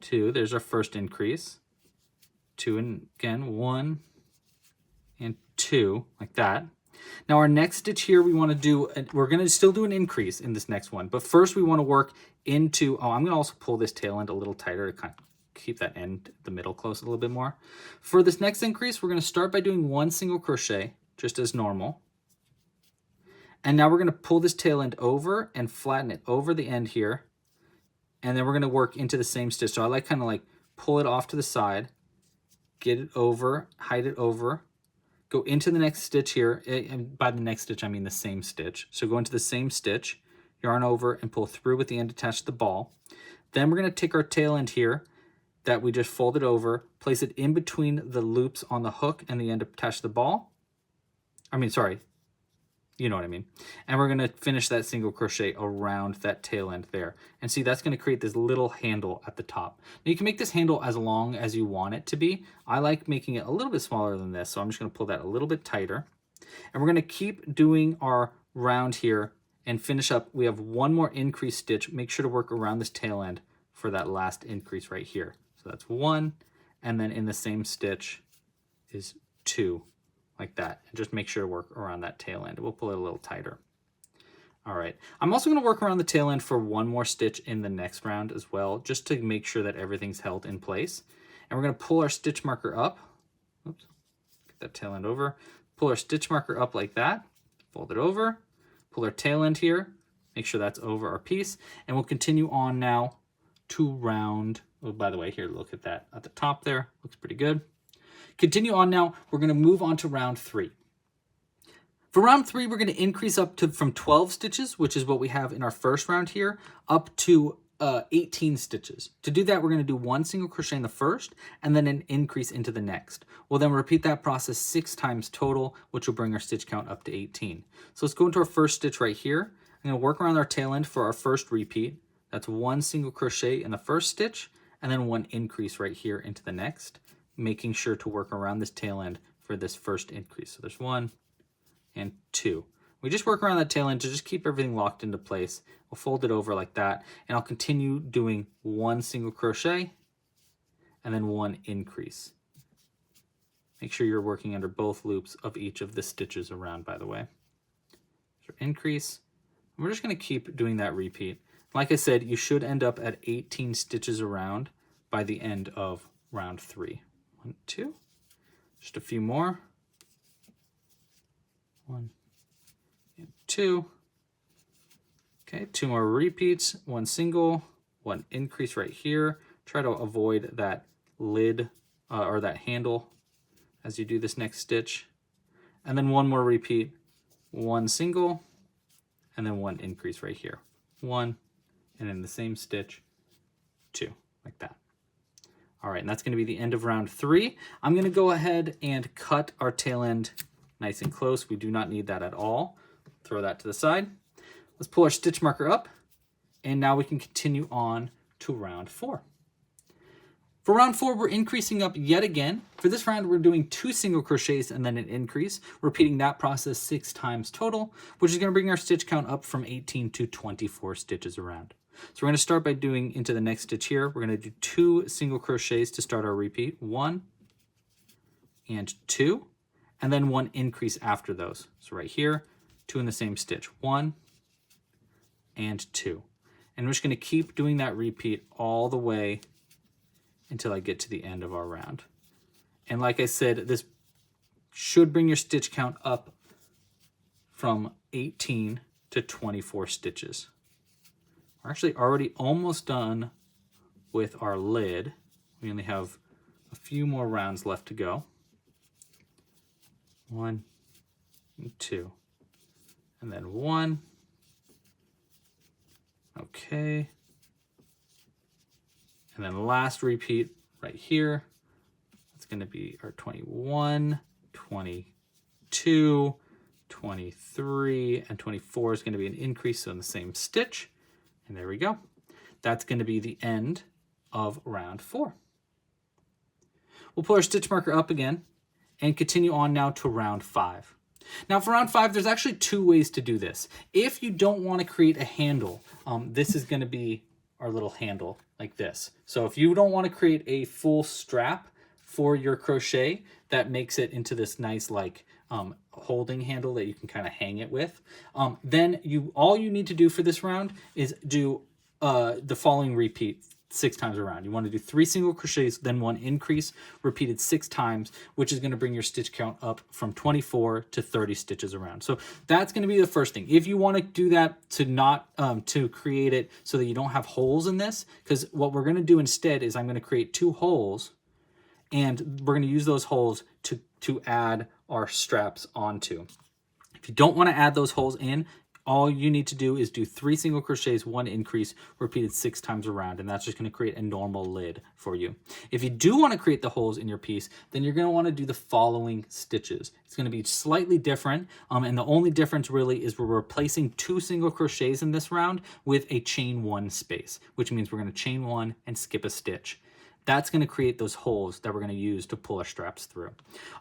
2, there's our first increase. 2, and again, 1 and 2, like that. Now our next stitch here, we want to do, we're going to still do an increase in this next one, but first we want to work into, I'm going to also pull this tail end a little tighter to kind of keep that end, the middle close a little bit more. For this next increase, we're going to start by doing 1 single crochet, just as normal. And now we're going to pull this tail end over and flatten it over the end here. And then we're going to work into the same stitch. So I kind of pull it off to the side, get it over, hide it over, go into the next stitch here. And by the next stitch, I mean the same stitch. So go into the same stitch, yarn over, and pull through with the end attached to the ball. Then we're going to take our tail end here that we just folded over, place it in between the loops on the hook and the end attached to the ball. You know what I mean. And we're going to finish that single crochet around that tail end there. And see, that's going to create this little handle at the top. Now you can make this handle as long as you want it to be. I like making it a little bit smaller than this, so I'm just going to pull that a little bit tighter. And we're going to keep doing our round here and finish up. We have 1 more increase stitch. Make sure to work around this tail end for that last increase right here. So that's 1, and then in the same stitch is 2 like that. And just make sure to work around that tail end. We'll pull it a little tighter. All right, I'm also going to work around the tail end for one more stitch in the next round as well, just to make sure that everything's held in place. And we're going to pull our stitch marker up. Oops, get that tail end over. Pull our stitch marker up like that, fold it over, pull our tail end here, make sure that's over our piece, and we'll continue on now to round, oh, by the way, here, look at that at the top there, looks pretty good. Continue on now, we're going to move on to round 3. For round 3, we're going to increase up to from 12 stitches, which is what we have in our first round here, up to 18 stitches. To do that, we're going to do 1 single crochet in the first and then an increase into the next. We'll then repeat that process 6 times total, which will bring our stitch count up to 18. So let's go into our first stitch right here. I'm going to work around our tail end for our first repeat. That's 1 single crochet in the first stitch and then 1 increase right here into the next, making sure to work around this tail end for this first increase. So there's 1 and 2. We just work around that tail end to just keep everything locked into place. We'll fold it over like that, and I'll continue doing 1 single crochet and then 1 increase. Make sure you're working under both loops of each of the stitches around, by the way. So increase, and we're just going to keep doing that repeat. Like I said, you should end up at 18 stitches around by the end of round 3. 1, 2, just a few more. 1 and 2. Okay, 2 more repeats, 1 single, 1 increase right here. Try to avoid that lid or that handle as you do this next stitch. And then 1 more repeat, 1 single, and then 1 increase right here. 1, and in the same stitch, 2, like that. All right, and that's going to be the end of round 3. I'm going to go ahead and cut our tail end nice and close. We do not need that at all. Throw that to the side. Let's pull our stitch marker up, and now we can continue on to round 4. For round 4, we're increasing up yet again. For this round, we're doing 2 single crochets and then an increase, repeating that process 6 times total, which is going to bring our stitch count up from 18 to 24 stitches around. So we're going to start by doing into the next stitch here. We're going to do 2 single crochets to start our repeat, 1 and 2, and then 1 increase after those. So right here, 2 in the same stitch, 1 and 2. And we're just going to keep doing that repeat all the way until I get to the end of our round. And like I said, this should bring your stitch count up from 18 to 24 stitches. We're actually already almost done with our lid. We only have a few more rounds left to go. 1 and 2, and then 1. Okay. And then the last repeat right here. That's going to be our 21, 22, 23, and 24 is going to be an increase, so in the same stitch. And there we go. That's going to be the end of round 4. We'll pull our stitch marker up again and continue on now to round 5. Now for round 5, there's actually 2 ways to do this. If you don't want to create a handle, this is going to be our little handle like this. So if you don't want to create a full strap for your crochet that makes it into this nice like holding handle that you can kind of hang it with, then all you need to do for this round is do the following repeat 6 times around. You want to do 3 single crochets, then 1 increase, repeated 6 times, which is going to bring your stitch count up from 24 to 30 stitches around. So that's going to be the first thing. If you want to do that to not to create it so that you don't have holes in this, because what we're going to do instead is I'm going to create 2 holes, and we're going to use those holes to add our straps onto. If you don't want to add those holes in, all you need to do is do 3 single crochets, 1 increase, repeated 6 times around, and that's just going to create a normal lid for you. If you do want to create the holes in your piece, then you're going to want to do the following stitches. It's going to be slightly different, and the only difference really is we're replacing 2 single crochets in this round with a chain 1 space, which means we're going to chain 1 and skip a stitch. That's going to create those holes that we're going to use to pull our straps through.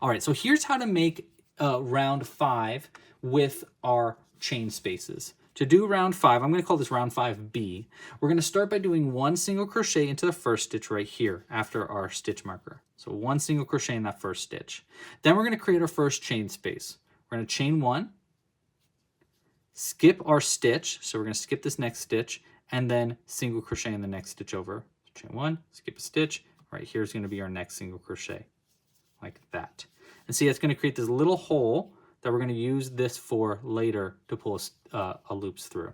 All right, so here's how to make round 5 with our chain spaces. To do round 5, I'm going to call this round 5B. We're going to start by doing 1 single crochet into the first stitch right here after our stitch marker. So 1 single crochet in that first stitch. Then we're going to create our first chain space. We're going to chain 1, skip our stitch, so we're going to skip this next stitch, and then single crochet in the next stitch over. So chain 1, skip a stitch. Right here is going to be our next single crochet, like that. And see, it's going to create this little hole that we're going to use this for later to pull a loops through.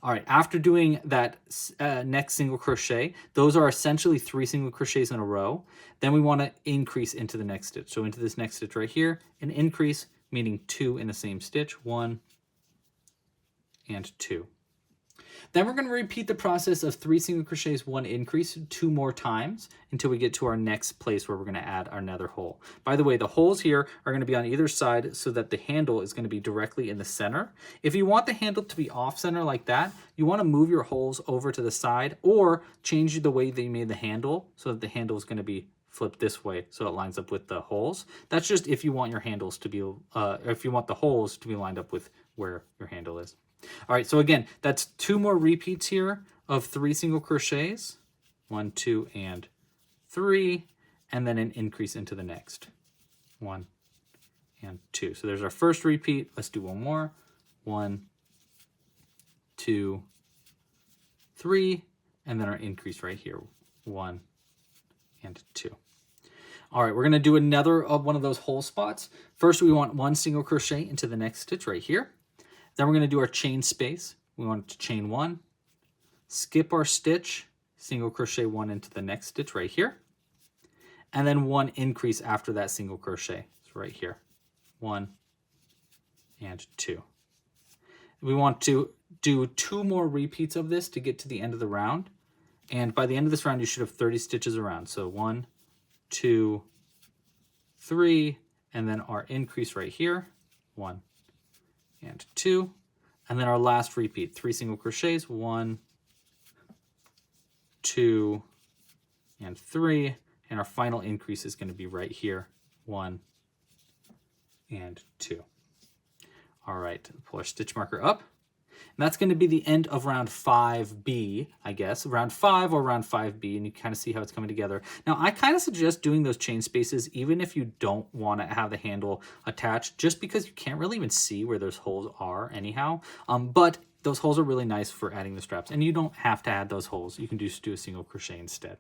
All right, after doing that next single crochet, those are essentially 3 single crochets in a row. Then we want to increase into the next stitch. So into this next stitch right here, an increase, meaning 2 in the same stitch, 1 and 2. Then we're going to repeat the process of 3 single crochets, 1 increase 2 more times until we get to our next place where we're going to add our nether hole. By the way, the holes here are going to be on either side so that the handle is going to be directly in the center. If you want the handle to be off center like that, you want to move your holes over to the side or change the way that you made the handle so that the handle is going to be flipped this way so it lines up with the holes. That's just if you want your handles to be, if you want the holes to be lined up with where your handle is. All right, so again, that's 2 more repeats here of 3 single crochets, 1, 2, and 3, and then an increase into the next, 1 and 2. So there's our first repeat. Let's do one more, 1, 2, 3, and then our increase right here, 1 and 2. All right, we're going to do another of one of those hole spots. First, we want 1 single crochet into the next stitch right here. Then we're going to do our chain space. We want to chain 1, skip our stitch, single crochet 1 into the next stitch right here, and then 1 increase after that single crochet. So right here, 1 and 2. We want to do 2 more repeats of this to get to the end of the round. And by the end of this round, you should have 30 stitches around. So 1, 2, 3, and then our increase right here, 1 and 2, and then our last repeat, 3 single crochets, 1, 2, and 3, and our final increase is going to be right here, 1 and 2. All right, pull our stitch marker up, and that's going to be the end of round 5B, I guess, round 5 or round 5B, and you kind of see how it's coming together. Now, I kind of suggest doing those chain spaces even if you don't want to have the handle attached, just because you can't really even see where those holes are anyhow. But those holes are really nice for adding the straps, and you don't have to add those holes. You can just do a single crochet instead.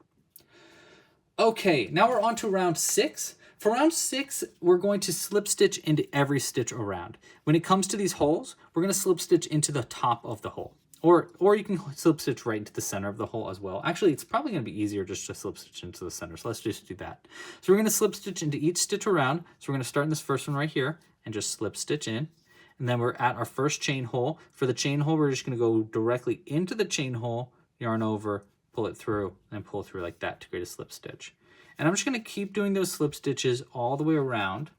Okay, now we're on to round 6. For round 6, we're going to slip stitch into every stitch around. When it comes to these holes, we're going to slip stitch into the top of the hole. Or you can slip stitch right into the center of the hole as well. Actually, it's probably going to be easier just to slip stitch into the center. So let's just do that. So we're going to slip stitch into each stitch around. So we're going to start in this first one right here and just slip stitch in. And then we're at our first chain hole. For the chain hole, we're just going to go directly into the chain hole, yarn over, pull it through, and pull through like that to create a slip stitch. And I'm just going to keep doing those slip stitches all the way around.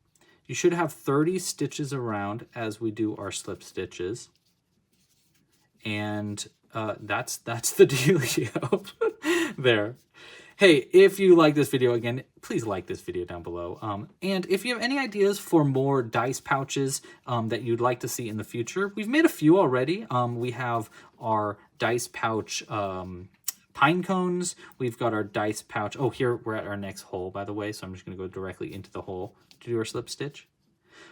You should have 30 stitches around as we do our slip stitches. And that's the dealio there. Hey, if you like this video, again, please like this video down below. And if you have any ideas for more dice pouches that you'd like to see in the future, we've made a few already. We have our dice pouch pine cones. We've got our dice pouch. Oh, here we're at our next hole, by the way. So I'm just going to go directly into the hole to do our slip stitch.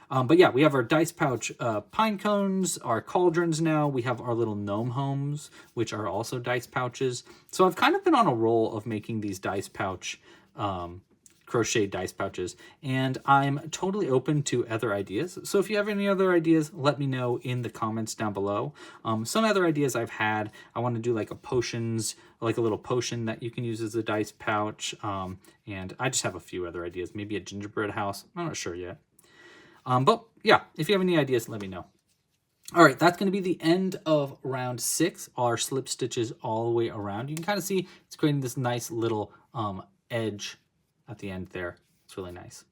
But yeah, we have our dice pouch pine cones, our cauldrons now. We have our little gnome homes, which are also dice pouches. So I've kind of been on a roll of making these dice pouch crochet dice pouches, and I'm totally open to other ideas. So if you have any other ideas, let me know in the comments down below. Some other ideas I've had, I want to do like like a little potion that you can use as a dice pouch. And I just have a few other ideas, maybe a gingerbread house. I'm not sure yet. But yeah, if you have any ideas, let me know. All right, that's going to be the end of round 6, our slip stitches all the way around. You can kind of see it's creating this nice little edge at the end there. It's really nice.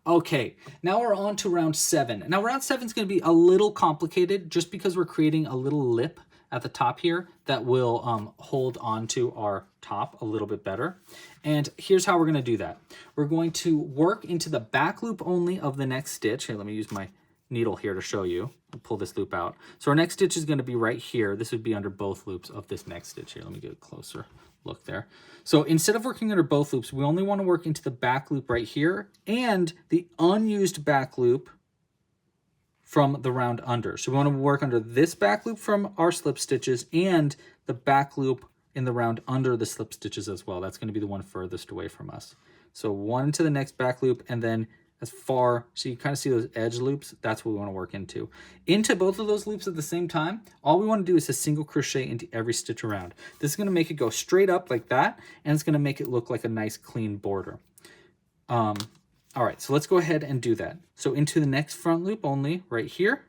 Okay, now we're on to round 7. Now round 7 is going to be a little complicated just because we're creating a little lip at the top here that will hold onto our top a little bit better. And here's how we're going to do that. We're going to work into the back loop only of the next stitch. Here, let me use my needle here to show you. I'll pull this loop out. So our next stitch is going to be right here. This would be under both loops of this next stitch here. Let me get a closer look there. So instead of working under both loops, we only want to work into the back loop right here and the unused back loop from the round under. So we want to work under this back loop from our slip stitches and the back loop in the round under the slip stitches as well. That's going to be the one furthest away from us. So one to the next back loop and then as far, so you kind of see those edge loops, that's what we want to work into. Into both of those loops at the same time, all we want to do is a single crochet into every stitch around. This is going to make it go straight up like that, and it's going to make it look like a nice clean border. All right, so let's go ahead and do that. So into the next front loop only right here,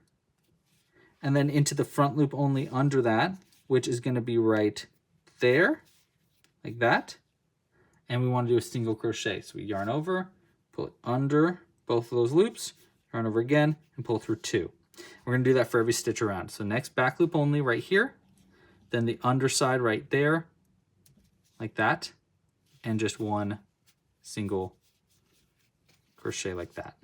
and then into the front loop only under that, which is going to be right there, like that. And we want to do a single crochet. So we yarn over, pull it under both of those loops, yarn over again, and pull through 2. We're going to do that for every stitch around. So next back loop only right here, then the underside right there, like that, and just one single crochet like that.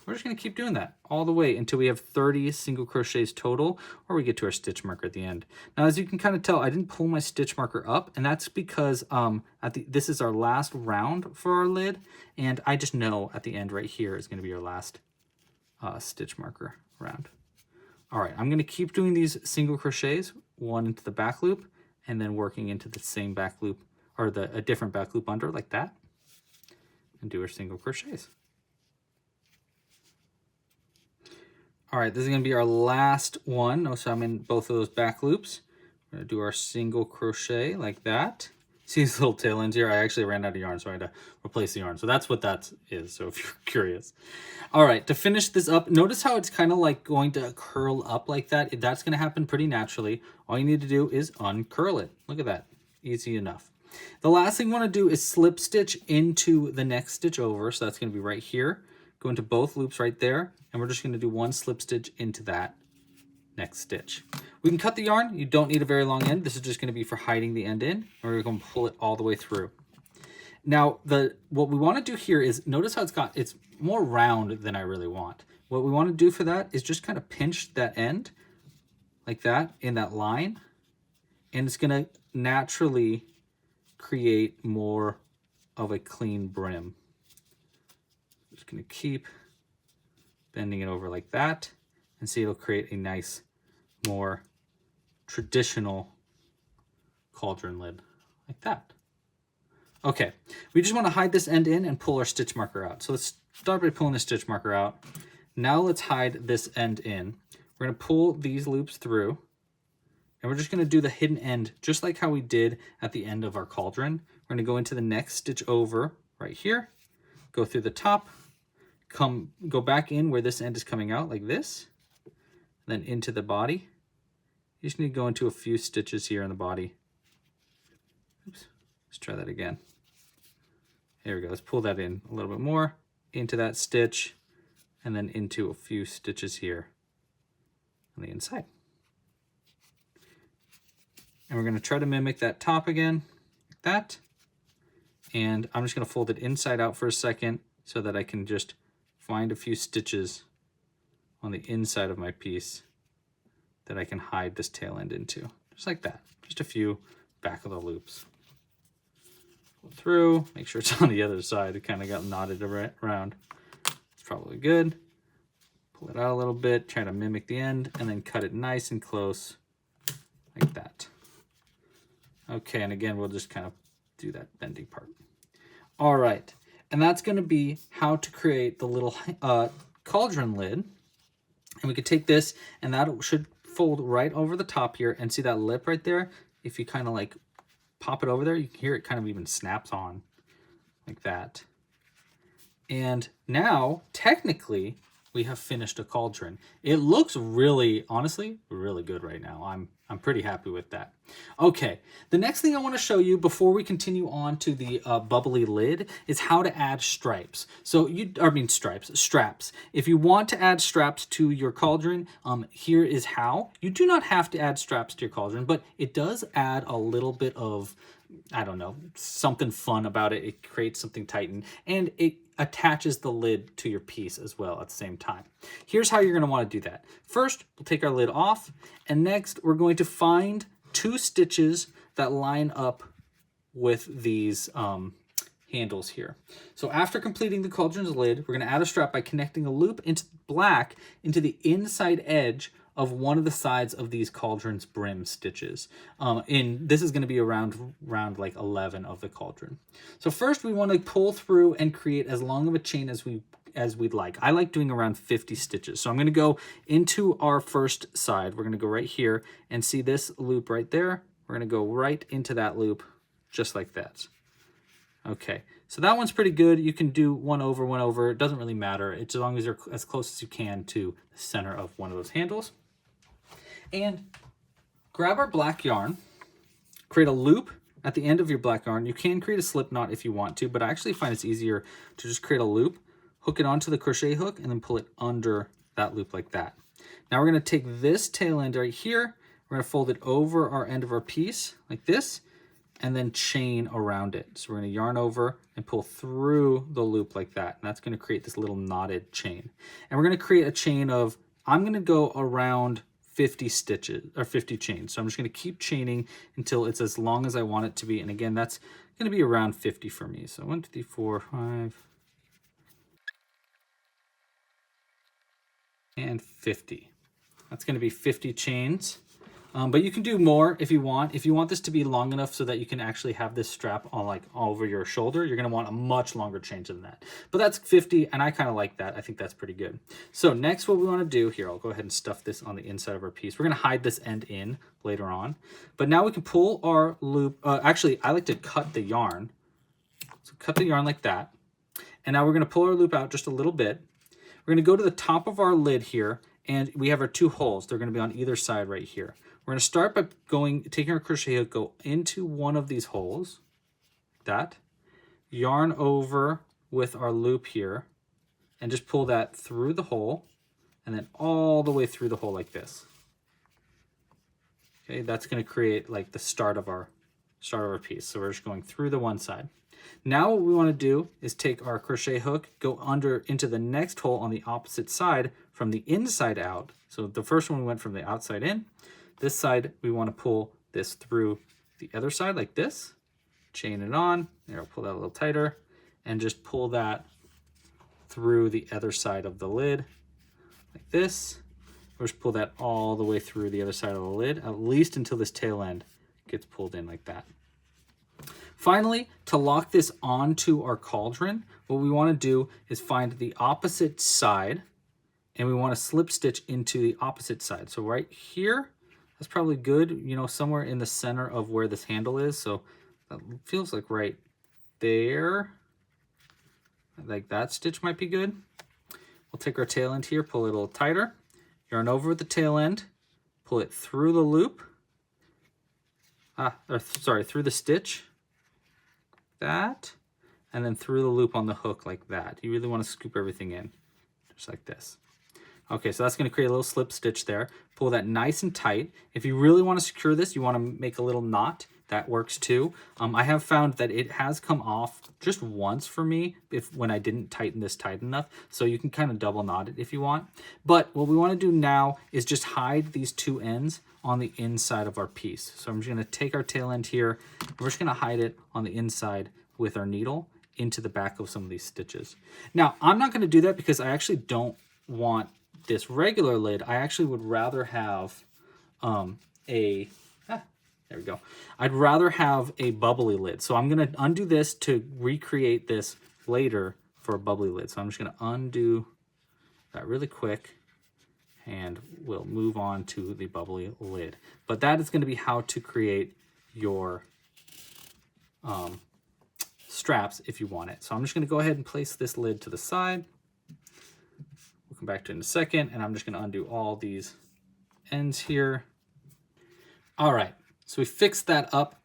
We're just going to keep doing that all the way until we have 30 single crochets total, or we get to our stitch marker at the end. Now, as you can kind of tell, I didn't pull my stitch marker up, and that's because this is our last round for our lid, and I just know at the end right here is going to be our last stitch marker round. All right, I'm going to keep doing these single crochets, one into the back loop, and then working into the same back loop, or a different back loop under like that, and do our single crochets. All right, this is going to be our last one. Notice I'm in both of those back loops. We're going to do our single crochet like that. See these little tail ends here? I actually ran out of yarn, so I had to replace the yarn. So that's what that is, so if you're curious. All right, to finish this up, notice how it's kind of like going to curl up like that. That's going to happen pretty naturally. All you need to do is uncurl it. Look at that. Easy enough. The last thing we want to do is slip stitch into the next stitch over. So that's going to be right here. Go into both loops right there, and we're just going to do one slip stitch into that next stitch. We can cut the yarn. You don't need a very long end. This is just going to be for hiding the end in, and we're going to pull it all the way through. Now, what we want to do here is, notice how it's more round than I really want. What we want to do for that is just kind of pinch that end like that in that line, and it's going to naturally create more of a clean brim. Just going to keep bending it over like that, and see it'll create a nice, more traditional cauldron lid like that. Okay, we just want to hide this end in and pull our stitch marker out. So let's start by pulling the stitch marker out. Now let's hide this end in. We're going to pull these loops through, and we're just going to do the hidden end just like how we did at the end of our cauldron. We're going to go into the next stitch over right here, go through the top, go back in where this end is coming out like this, then into the body. You just need to go into a few stitches here in the body. Oops, let's try that again. There we go. Let's pull that in a little bit more into that stitch, and then into a few stitches here on the inside. And we're going to try to mimic that top again, like that. And I'm just going to fold it inside out for a second so that I can just find a few stitches on the inside of my piece that I can hide this tail end into, just like that. Just a few back of the loops. Pull through, make sure it's on the other side. It kind of got knotted around. It's probably good. Pull it out a little bit, try to mimic the end, and then cut it nice and close like that. Okay, and again, we'll just kind of do that bending part. All right. And that's going to be how to create the little cauldron lid. And we could take this, and that should fold right over the top here. And see that lip right there? If you kind of like pop it over there, you can hear it kind of even snaps on like that. And now, technically, we have finished a cauldron. It looks really, honestly, really good right now. I'm pretty happy with that. Okay, the next thing I want to show you before we continue on to the bubbly lid is how to add stripes. So straps. If you want to add straps to your cauldron, here is how. You do not have to add straps to your cauldron, but it does add a little bit of, I don't know, something fun about it. It creates something tighten, and it attaches the lid to your piece as well at the same time. Here's how you're going to want to do that. First, we'll take our lid off, and next we're going to find 2 stitches that line up with these handles here. So after completing the cauldron's lid, we're going to add a strap by connecting a loop into black into the inside edge of one of the sides of these cauldron's brim stitches. This is going to be around like 11 of the cauldron. So first we want to pull through and create as long of a chain as we'd like. I like doing around 50 stitches. So I'm going to go into our first side. We're going to go right here and see this loop right there. We're going to go right into that loop just like that. Okay, so that one's pretty good. You can do one over. It doesn't really matter. It's as long as you're as close as you can to the center of one of those handles. And grab our black yarn, create a loop at the end of your black yarn. You can create a slip knot if you want to, but I actually find it's easier to just create a loop, hook it onto the crochet hook, and then pull it under that loop like that. Now we're going to take this tail end right here, we're going to fold it over our end of our piece like this, and then chain around it. So we're going to yarn over and pull through the loop like that. And that's going to create this little knotted chain. And we're going to create a chain of, I'm going to go around 50 stitches or 50 chains. So I'm just going to keep chaining until it's as long as I want it to be. And again, that's going to be around 50 for me. So 1, 2, 3, 4, 5, and 50. That's going to be 50 chains. But you can do more if you want. If you want this to be long enough so that you can actually have this strap on like all over your shoulder, you're going to want a much longer chain than that. But that's 50, and I kind of like that. I think that's pretty good. So next what we want to do here, I'll go ahead and stuff this on the inside of our piece. We're going to hide this end in later on. But now we can pull our loop. Actually, I like to cut the yarn. So cut the yarn like that. And now we're going to pull our loop out just a little bit. We're going to go to the top of our lid here, and we have our 2 holes. They're going to be on either side right here. We're going to start by taking our crochet hook, go into one of these holes, that, yarn over with our loop here, and just pull that through the hole, and then all the way through the hole like this. Okay, that's going to create like the start of our piece. So we're just going through the one side. Now what we want to do is take our crochet hook, go under into the next hole on the opposite side from the inside out. So the first one we went from the outside in. This side, we want to pull this through the other side like this, chain it on, there, I'll pull that a little tighter, and just pull that through the other side of the lid like this. Or just pull that all the way through the other side of the lid, at least until this tail end gets pulled in like that. Finally, to lock this onto our cauldron, what we want to do is find the opposite side, and we want to slip stitch into the opposite side. So right here, that's probably good, you know, somewhere in the center of where this handle is. So that feels like right there. Like that stitch might be good. We'll take our tail end here, pull it a little tighter, yarn over with the tail end, pull it through the loop, through the stitch, that, and then through the loop on the hook like that. You really want to scoop everything in, just like this. Okay, so that's going to create a little slip stitch there. Pull that nice and tight. If you really want to secure this, you want to make a little knot. That works too. I have found that it has come off just once for me when I didn't tighten this tight enough. So you can kind of double knot it if you want. But what we want to do now is just hide these 2 ends on the inside of our piece. So I'm just going to take our tail end here. We're just going to hide it on the inside with our needle into the back of some of these stitches. Now, I'm not going to do that because I actually don't want this regular lid. I actually would rather have there we go. I'd rather have a bubbly lid. So I'm going to undo this to recreate this later for a bubbly lid. So I'm just going to undo that really quick, and we'll move on to the bubbly lid. But that is going to be how to create your straps if you want it. So I'm just going to go ahead and place this lid to the side. We'll come back to it in a second, and I'm just going to undo all these ends here. All right. So we fixed that up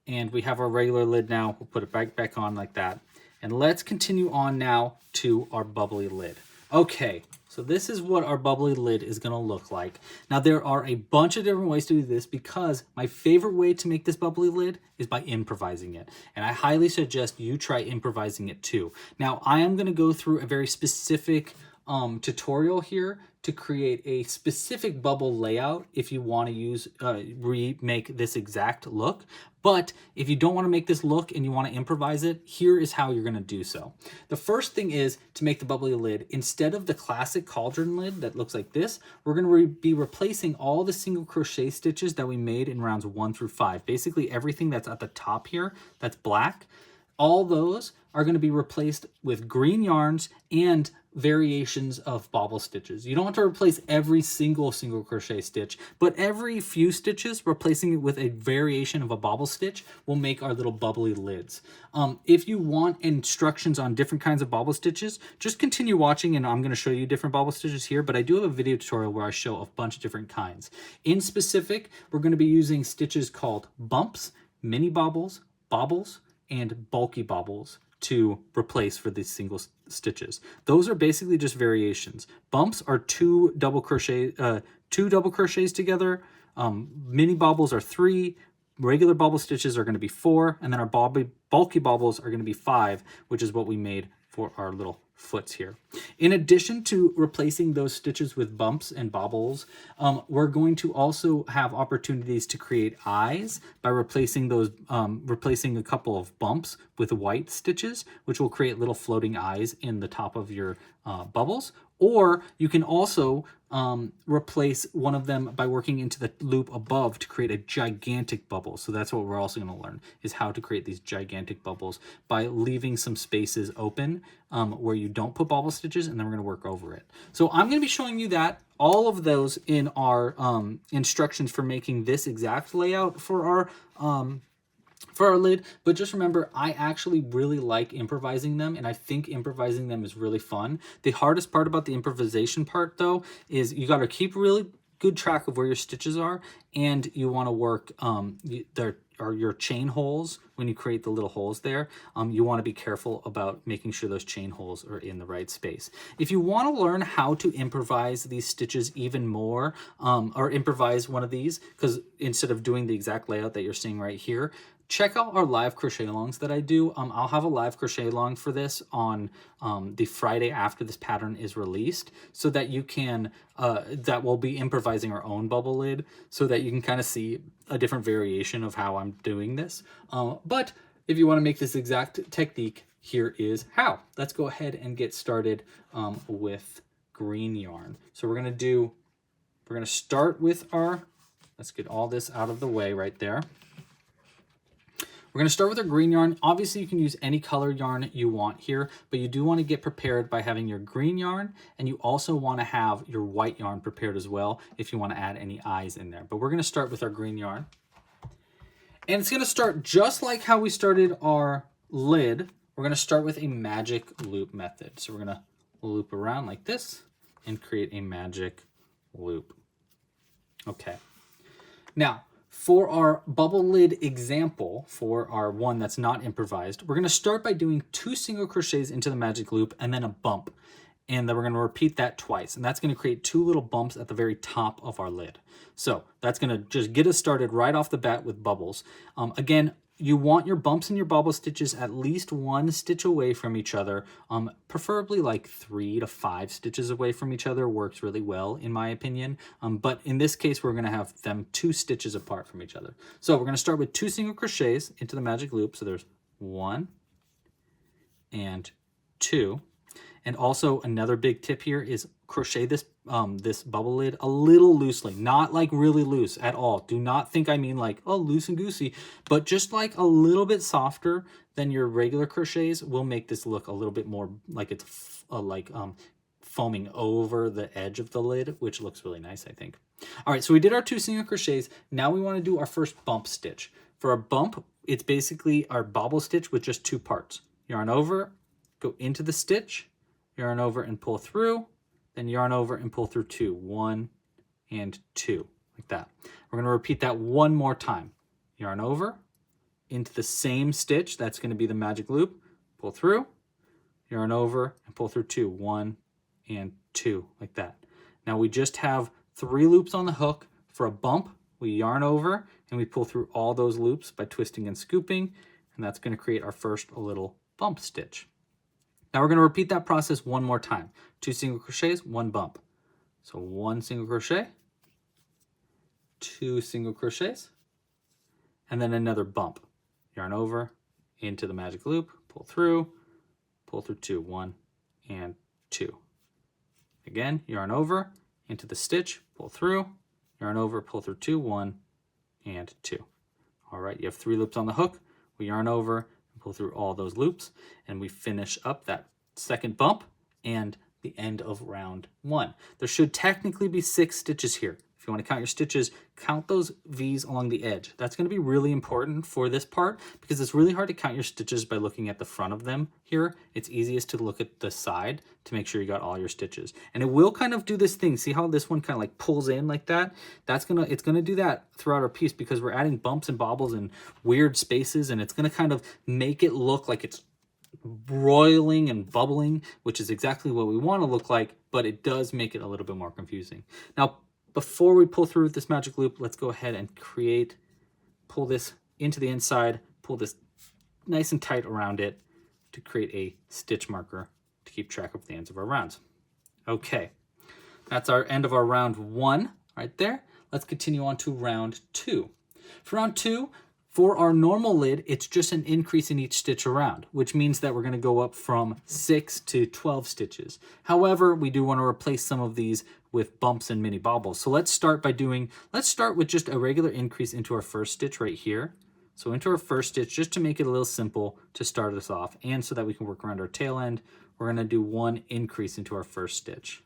and we have our regular lid now. We'll put it back on like that. And let's continue on now to our bubbly lid. Okay, so this is what our bubbly lid is gonna look like. Now there are a bunch of different ways to do this because my favorite way to make this bubbly lid is by improvising it. And I highly suggest you try improvising it too. Now I am gonna go through a very specific tutorial here to create a specific bubble layout if you want to use remake this exact look. But if you don't want to make this look and you want to improvise it, here is how you're going to do so. The first thing is to make the bubbly lid. Instead of the classic cauldron lid that looks like this, we're going to be replacing all the single crochet stitches that we made in rounds 1 through 5. Basically everything that's at the top here that's black, all those are going to be replaced with green yarns and variations of bobble stitches. You don't have to replace every single crochet stitch, but every few stitches, replacing it with a variation of a bobble stitch will make our little bubbly lids. If you want instructions on different kinds of bobble stitches, just continue watching and I'm going to show you different bobble stitches here, but I do have a video tutorial where I show a bunch of different kinds. In specific, we're going to be using stitches called bumps, mini bobbles, bobbles, and bulky bobbles to replace for these single stitches. Those are basically just variations. Bumps are two double crochets together. Mini bobbles are 3. Regular bobble stitches are going to be 4, and then our bulky bobbles are going to be 5, which is what we made for our little foots here. In addition to replacing those stitches with bumps and bobbles, we're going to also have opportunities to create eyes by replacing those, replacing a couple of bumps with white stitches, which will create little floating eyes in the top of your bubbles. Or you can also replace one of them by working into the loop above to create a gigantic bubble. So that's what we're also going to learn, is how to create these gigantic bubbles by leaving some spaces open where you don't put bobble stitches, and then we're going to work over it. So I'm going to be showing you that, all of those in our instructions for making this exact layout for our lid. But just remember, I actually really like improvising them, and I think improvising them is really fun. The hardest part about the improvisation part, though, is you got to keep really good track of where your stitches are, and you want to work there are your chain holes. When you create the little holes there, you want to be careful about making sure those chain holes are in the right space. If you want to learn how to improvise these stitches even more, or improvise one of these, because instead of doing the exact layout that you're seeing right here, check out our live crochet alongs that I do. I'll have a live crochet along for this on the Friday after this pattern is released, so that you can, that we'll be improvising our own bubble lid, so that you can kind of see a different variation of how I'm doing this. But if you want to make this exact technique, here is how. Let's go ahead and get started with green yarn. So we're going to start with let's get all this out of the way right there. We're going to start with our green yarn. Obviously, you can use any color yarn you want here, but you do want to get prepared by having your green yarn, and you also want to have your white yarn prepared as well if you want to add any eyes in there. But we're going to start with our green yarn. And it's going to start just like how we started our lid. We're going to start with a magic loop method. So we're going to loop around like this and create a magic loop. Okay. Now, for our bubble lid example, for our one that's not improvised, we're going to start by doing 2 single crochets into the magic loop and then a bump. And then we're going to repeat that twice. And that's going to create 2 little bumps at the very top of our lid. So that's going to just get us started right off the bat with bubbles. Again, you want your bumps and your bobble stitches at least 1 stitch away from each other. Preferably like 3 to 5 stitches away from each other works really well, in my opinion. But in this case, we're going to have them 2 stitches apart from each other. So we're going to start with 2 single crochets into the magic loop. So there's 1 and 2. And also another big tip here is crochet this this bubble lid a little loosely, not like really loose at all. Do not think I mean like, oh, loose and goosey, but just like a little bit softer than your regular crochets will make this look a little bit more like it's foaming over the edge of the lid, which looks really nice, I think. All right, so we did our 2 single crochets. Now we want to do our first bump stitch. For a bump, it's basically our bobble stitch with just 2 parts. Yarn over, go into the stitch, yarn over and pull through, then yarn over and pull through 2. 1 and 2. like that. We're going to repeat that one more time. Yarn over, into the same stitch, that's going to be the magic loop, pull through, yarn over, and pull through 2, 1 and 2, like that. Now we just have 3 loops on the hook. For a bump, we yarn over, and we pull through all those loops by twisting and scooping, and that's going to create our first little bump stitch. Now we're going to repeat that process one more time. 2 single crochets, 1 bump. So 1 single crochet, 2 single crochets, and then another bump. Yarn over, into the magic loop, pull through 2, 1 and 2. Again, yarn over, into the stitch, pull through, yarn over, pull through 2, 1 and 2. All right, you have 3 loops on the hook. We yarn over and pull through all those loops, and we finish up that second bump and the end of round 1. There should technically be 6 stitches here. If you want to count your stitches, count those V's along the edge. That's going to be really important for this part because it's really hard to count your stitches by looking at the front of them here. It's easiest to look at the side to make sure you got all your stitches. And it will kind of do this thing. See how this one kind of like pulls in like that? It's going to do that throughout our piece because we're adding bumps and bobbles and weird spaces, and it's going to kind of make it look like it's broiling and bubbling, which is exactly what we want to look like, but it does make it a little bit more confusing. Now, before we pull through this magic loop, let's go ahead and pull this into the inside, pull this nice and tight around it to create a stitch marker to keep track of the ends of our rounds. Okay, that's our end of our round 1 right there. Let's continue on to round 2. For round 2, for our normal lid, it's just an increase in each stitch around, which means that we're going to go up from 6 to 12 stitches. However, we do want to replace some of these with bumps and mini bobbles. So let's start with just a regular increase into our first stitch right here. So into our first stitch, just to make it a little simple to start us off, and so that we can work around our tail end, we're going to do 1 increase into our first stitch.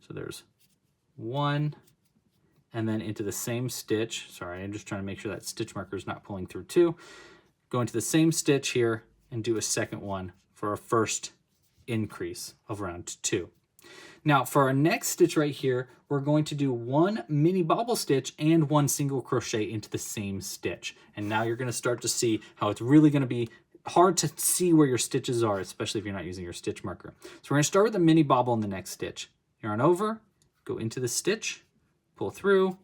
So there's 1, and then into the same stitch. Sorry, I'm just trying to make sure that stitch marker is not pulling through 2. Go into the same stitch here and do a second one for our first increase of round 2. Now for our next stitch right here, we're going to do 1 mini bobble stitch and 1 single crochet into the same stitch. And now you're going to start to see how it's really going to be hard to see where your stitches are, especially if you're not using your stitch marker. So we're going to start with a mini bobble in the next stitch. Yarn over, go into the stitch, pull through,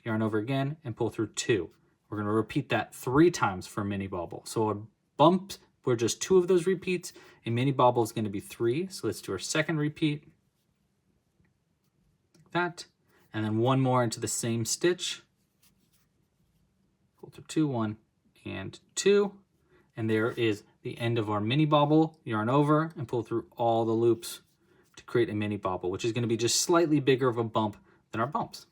yarn over again, and pull through 2. We're going to repeat that 3 times for a mini bobble. So a bump were just 2 of those repeats. A mini bobble is going to be 3. So let's do our second repeat. Like that. And then 1 more into the same stitch. Pull through 2, 1, and 2. And there is the end of our mini bobble. Yarn over and pull through all the loops to create a mini bobble, which is going to be just slightly bigger of a bump than our bumps.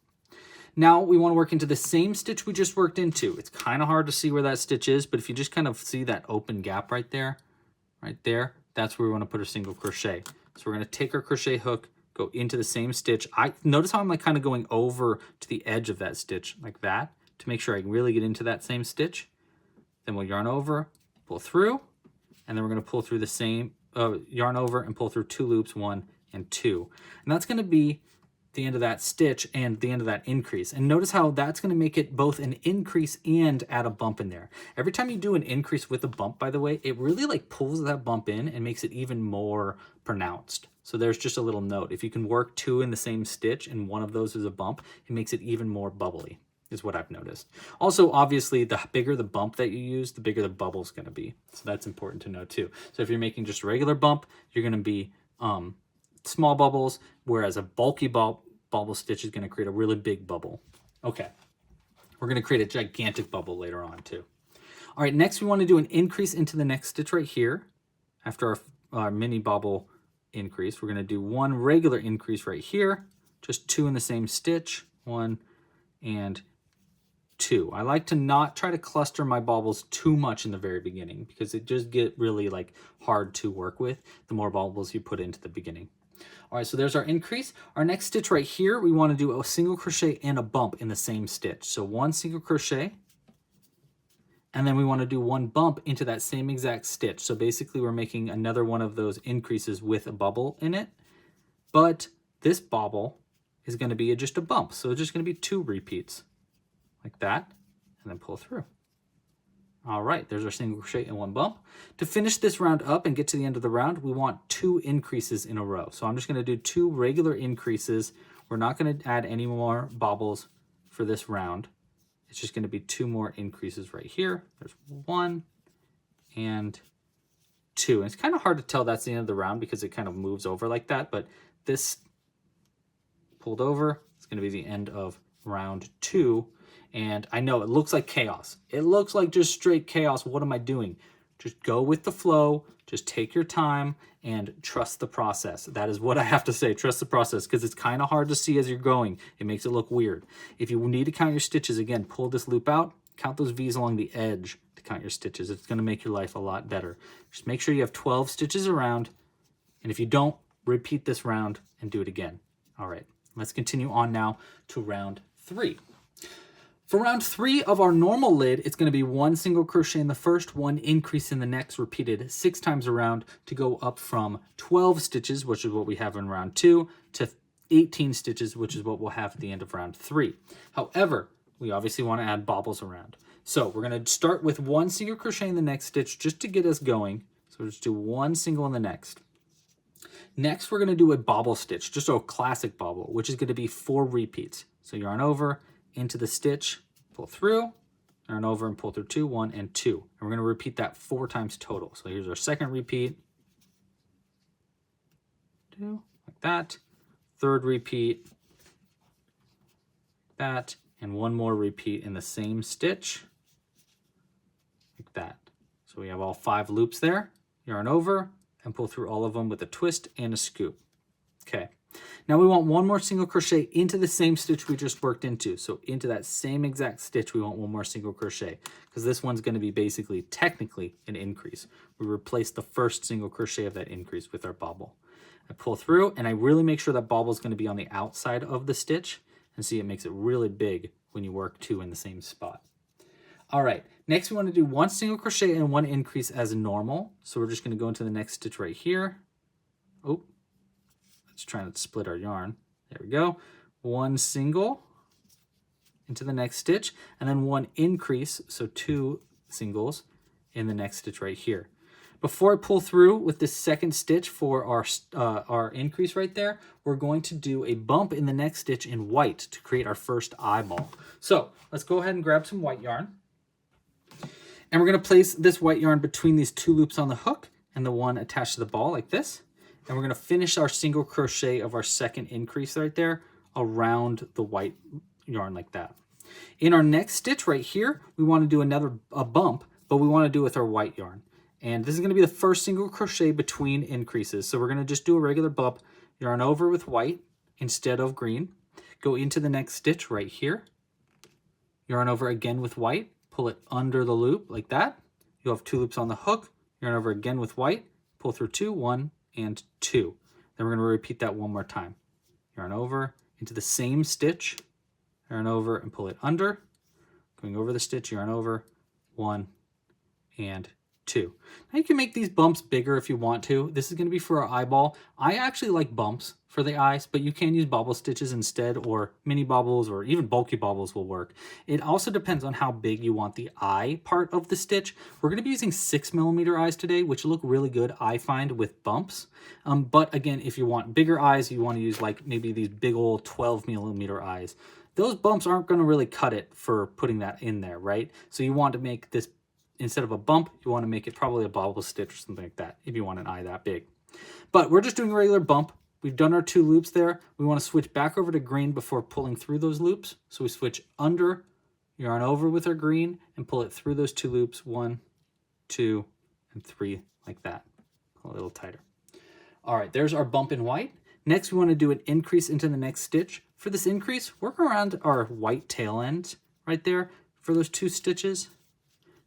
Now we want to work into the same stitch we just worked into. It's kind of hard to see where that stitch is, but if you just kind of see that open gap right there, that's where we want to put our single crochet. So we're going to take our crochet hook, go into the same stitch. Notice how I'm like kind of going over to the edge of that stitch like that to make sure I can really get into that same stitch. Then we'll yarn over, pull through, and then we're going to pull through the same, yarn over and pull through 2 loops, 1 and 2. And that's going to be the end of that stitch and the end of that increase. And notice how that's going to make it both an increase and add a bump in there. Every time you do an increase with a bump, by the way, it really like pulls that bump in and makes it even more pronounced. So there's just a little note. If you can work 2 in the same stitch and one of those is a bump, it makes it even more bubbly, is what I've noticed. Also, obviously, the bigger the bump that you use, the bigger the bubble's going to be. So that's important to know too. So if you're making just a regular bump, you're going to be small bubbles, whereas a bulky bubble stitch is going to create a really big bubble. Okay, we're going to create a gigantic bubble later on too. All right, next we want to do an increase into the next stitch right here. After our mini bubble increase, we're going to do 1 regular increase right here, just 2 in the same stitch, 1 and 2. I like to not try to cluster my bobbles too much in the very beginning because it just get really like hard to work with the more bobbles you put into the beginning. All right, so there's our increase. Our next stitch right here, we want to do a single crochet and a bump in the same stitch. So 1 single crochet, and then we want to do 1 bump into that same exact stitch. So basically we're making another one of those increases with a bubble in it. But this bobble is going to be just a bump. So it's just going to be 2 repeats like that, and then pull through. All right, there's our single crochet and 1 bump. To finish this round up and get to the end of the round, we want 2 increases in a row. So I'm just going to do 2 regular increases. We're not going to add any more bobbles for this round. It's just going to be 2 more increases right here. There's 1 and 2. And it's kind of hard to tell that's the end of the round because it kind of moves over like that, but this pulled over, it's going to be the end of round 2. And I know it looks like chaos. It looks like just straight chaos. What am I doing? Just go with the flow. Just take your time and trust the process. That is what I have to say. Trust the process, because it's kind of hard to see as you're going. It makes it look weird. If you need to count your stitches, again, pull this loop out. Count those V's along the edge to count your stitches. It's going to make your life a lot better. Just make sure you have 12 stitches around. And if you don't, repeat this round and do it again. All right, let's continue on now to round 3. For round 3 of our normal lid, it's going to be 1 single crochet in the first, 1 increase in the next, repeated 6 times around to go up from 12 stitches, which is what we have in round 2, to 18 stitches, which is what we'll have at the end of round 3. However, we obviously want to add bobbles around. So we're going to start with 1 single crochet in the next stitch just to get us going. So we'll just do 1 single in the next. Next, we're going to do a bobble stitch, just a classic bobble, which is going to be 4 repeats. So yarn over, into the stitch, pull through, yarn over and pull through 2, 1 and 2. And we're going to repeat that 4 times total. So here's our second repeat, 2, like that, third repeat, like that, and 1 more repeat in the same stitch, like that. So we have all 5 loops there, yarn over and pull through all of them with a twist and a scoop. Okay. Now we want 1 more single crochet into the same stitch we just worked into. So into that same exact stitch, we want 1 more single crochet, because this one's going to be basically technically an increase. We replace the first single crochet of that increase with our bobble. I pull through, and I really make sure that bobble is going to be on the outside of the stitch, and see, it makes it really big when you work 2 in the same spot. All right, next we want to do 1 single crochet and 1 increase as normal. So we're just going to go into the next stitch right here. Oh, let's try to split our yarn. There we go. 1 single into the next stitch, and then 1 increase, so 2 singles in the next stitch right here. Before I pull through with this second stitch for our increase right there, we're going to do a bump in the next stitch in white to create our first eyeball. So let's go ahead and grab some white yarn. And we're going to place this white yarn between these 2 loops on the hook and the one attached to the ball like this. And we're going to finish our single crochet of our second increase right there around the white yarn like that. In our next stitch right here, we want to do a bump, but we want to do it with our white yarn. And this is going to be the first single crochet between increases. So we're going to just do a regular bump, yarn over with white instead of green, go into the next stitch right here, yarn over again with white, pull it under the loop like that. You'll have 2 loops on the hook, yarn over again with white, pull through 2, 1 and 2. Then we're going to repeat that 1 more time. Yarn over into the same stitch, yarn over and pull it under, going over the stitch, yarn over, 1 and 2. Now you can make these bumps bigger if you want to. This is going to be for our eyeball. I actually like bumps for the eyes, but you can use bobble stitches instead, or mini bobbles, or even bulky bobbles will work. It also depends on how big you want the eye part of the stitch. We're going to be using 6mm eyes today, which look really good, I find, with bumps. But again, if you want bigger eyes, you want to use like maybe these big old 12mm eyes. Those bumps aren't going to really cut it for putting that in there, right? So you want to make this, instead of a bump, you want to make it probably a bobble stitch or something like that if you want an eye that big. But we're just doing a regular bump. We've done our 2 loops there. We want to switch back over to green before pulling through those loops. So we switch under, yarn over with our green, and pull it through those 2 loops, 1, 2, and 3, like that. A little tighter. All right, there's our bump in white. Next, we want to do an increase into the next stitch. For this increase, work around our white tail end right there for those 2 stitches,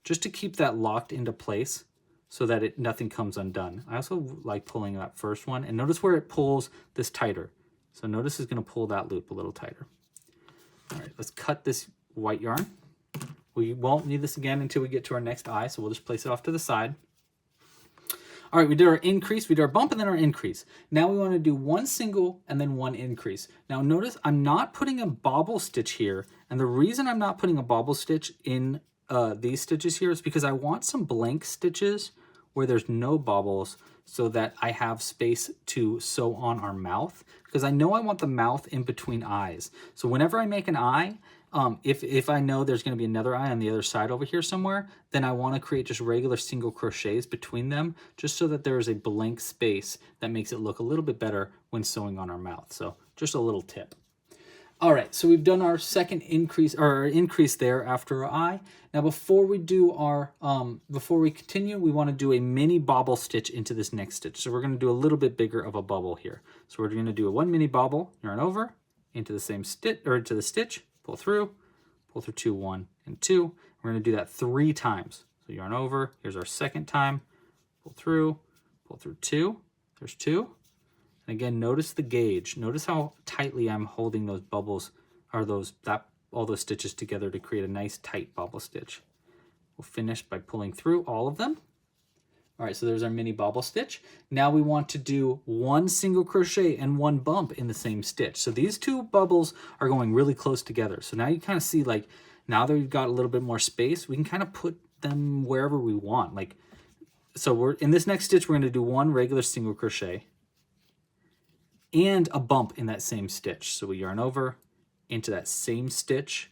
just to keep that locked into place so that nothing comes undone. I also like pulling that first one, and notice where it pulls this tighter. So notice it's going to pull that loop a little tighter. All right, let's cut this white yarn. We won't need this again until we get to our next eye, so we'll just place it off to the side. All right, we did our increase, we did our bump, and then our increase. Now we want to do one single and then one increase. Now notice I'm not putting a bobble stitch here, and the reason I'm not putting a bobble stitch in these stitches here is because I want some blank stitches where there's no bobbles so that I have space to sew on our mouth, because I know I want the mouth in between eyes. So whenever I make an eye, if I know there's going to be another eye on the other side over here somewhere, then I want to create just regular single crochets between them, just so that there is a blank space that makes it look a little bit better when sewing on our mouth. So just a little tip. All right, so we've done our second increase, or our increase there after our eye. Now before we do our, before we continue, we want to do a mini bobble stitch into this next stitch. So we're going to do a little bit bigger of a bubble here. So we're going to do a one mini bobble, yarn over, into the same stitch, or into the stitch, pull through 2, 1, and 2. We're going to do that 3 times. So yarn over, here's our second time, pull through 2, there's 2. And again, notice the gauge. Notice how tightly I'm holding those bubbles, or all those stitches together to create a nice tight bobble stitch. We'll finish by pulling through all of them. All right, so there's our mini bobble stitch. Now we want to do one single crochet and one bump in the same stitch. So these two bubbles are going really close together. So now you kind of see, like, now that we've got a little bit more space, we can kind of put them wherever we want. Like, so we're in this next stitch, we're going to do one regular single crochet and a bump in that same stitch. So we yarn over into that same stitch,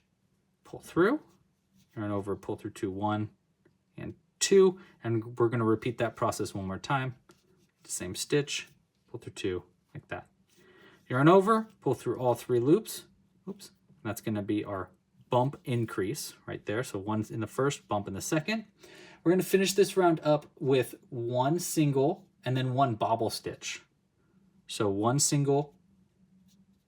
pull through, yarn over, pull through 2, 1, and 2, and we're going to repeat that process one more time. The same stitch, pull through 2, like that. Yarn over, pull through all 3 loops. Oops, that's going to be our bump increase right there. So one's in the first, bump in the second. We're going to finish this round up with one single and then one bobble stitch. So one single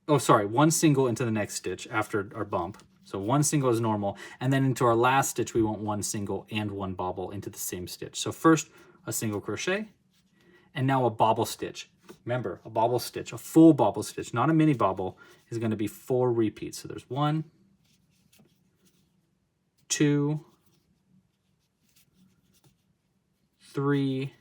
into the next stitch after our bump. So one single is normal, and then into our last stitch we want one single and one bobble into the same stitch. So first a single crochet, and now a bobble stitch. Remember, a bobble stitch, a full bobble stitch, not a mini bobble, is going to be 4 repeats. So there's 1, 2, 3,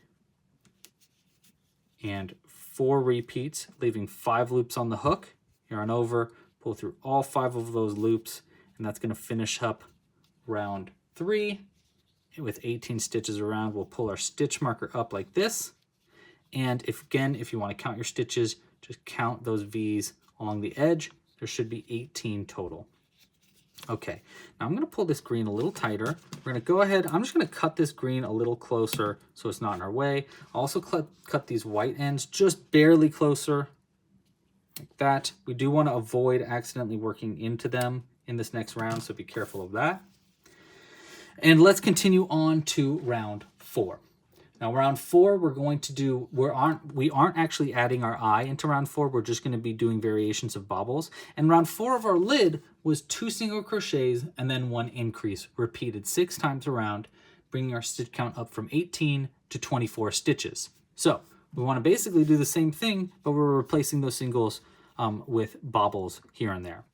and 4 repeats, leaving 5 loops on the hook. Yarn over, pull through all 5 of those loops, and that's going to finish up round 3 with 18 stitches around. We'll pull our stitch marker up like this, and if you want to count your stitches, just count those V's along the edge. There should be 18 total. Okay, now I'm going to pull this green a little tighter. We're going to go ahead, I'm just going to cut this green a little closer so it's not in our way. Also cut these white ends just barely closer, like that. We do want to avoid accidentally working into them in this next round, so be careful of that. And let's continue on to round 4. Now round 4, we're going to do, we aren't actually adding our eye into round 4, we're just going to be doing variations of bobbles. And round 4 of our lid was 2 single crochets and then 1 increase, repeated 6 times around, bringing our stitch count up from 18 to 24 stitches. So we want to basically do the same thing, but we're replacing those singles with bobbles here and there.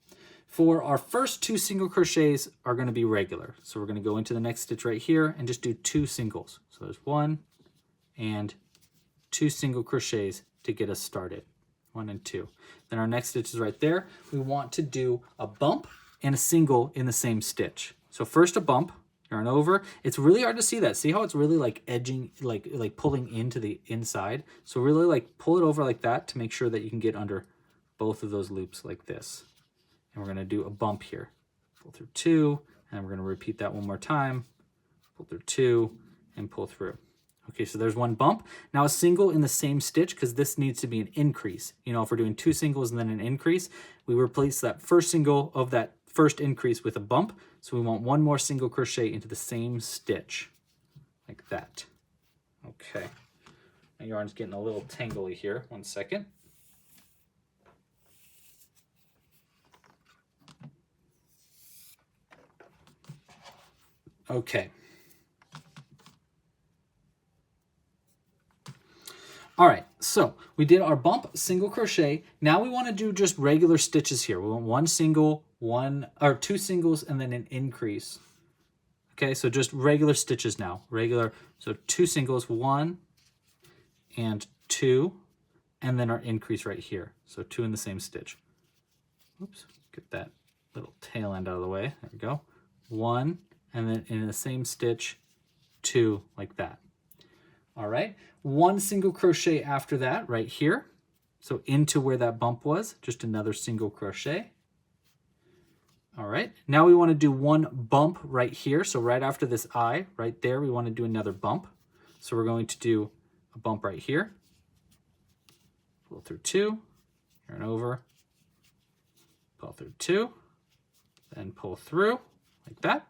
For our first 2 single crochets are going to be regular. So we're going to go into the next stitch right here and just do 2 singles. So there's 1 and 2 single crochets to get us started. 1 and 2. Then our next stitch is right there. We want to do a bump and a single in the same stitch. So first a bump, yarn over. It's really hard to see that. See how it's really like edging, like pulling into the inside. So really like pull it over like that to make sure that you can get under both of those loops like this. And we're going to do a bump here. Pull through 2, and we're going to repeat that one more time. Pull through 2 and pull through. Okay, so there's one bump. Now a single in the same stitch, because this needs to be an increase. You know, if we're doing 2 singles and then an increase, we replace that first single of that first increase with a bump. So we want one more single crochet into the same stitch, like that. Okay, my yarn's getting a little tangly here. 1 second. Okay. All right, so we did our bump, single crochet. Now we want to do just regular stitches here. We want 1 single, 2 singles, and then an increase. Okay, so just regular stitches now. Regular, so 2 singles, 1 and 2, and then our increase right here. So 2 in the same stitch. Oops, get that little tail end out of the way. There we go. 1, and then in the same stitch, 2, like that. All right, 1 single crochet after that right here. So into where that bump was, just another single crochet. All right, now we want to do 1 bump right here. So right after this eye, right there, we want to do another bump. So we're going to do a bump right here. Pull through 2, yarn over, pull through 2, then pull through like that.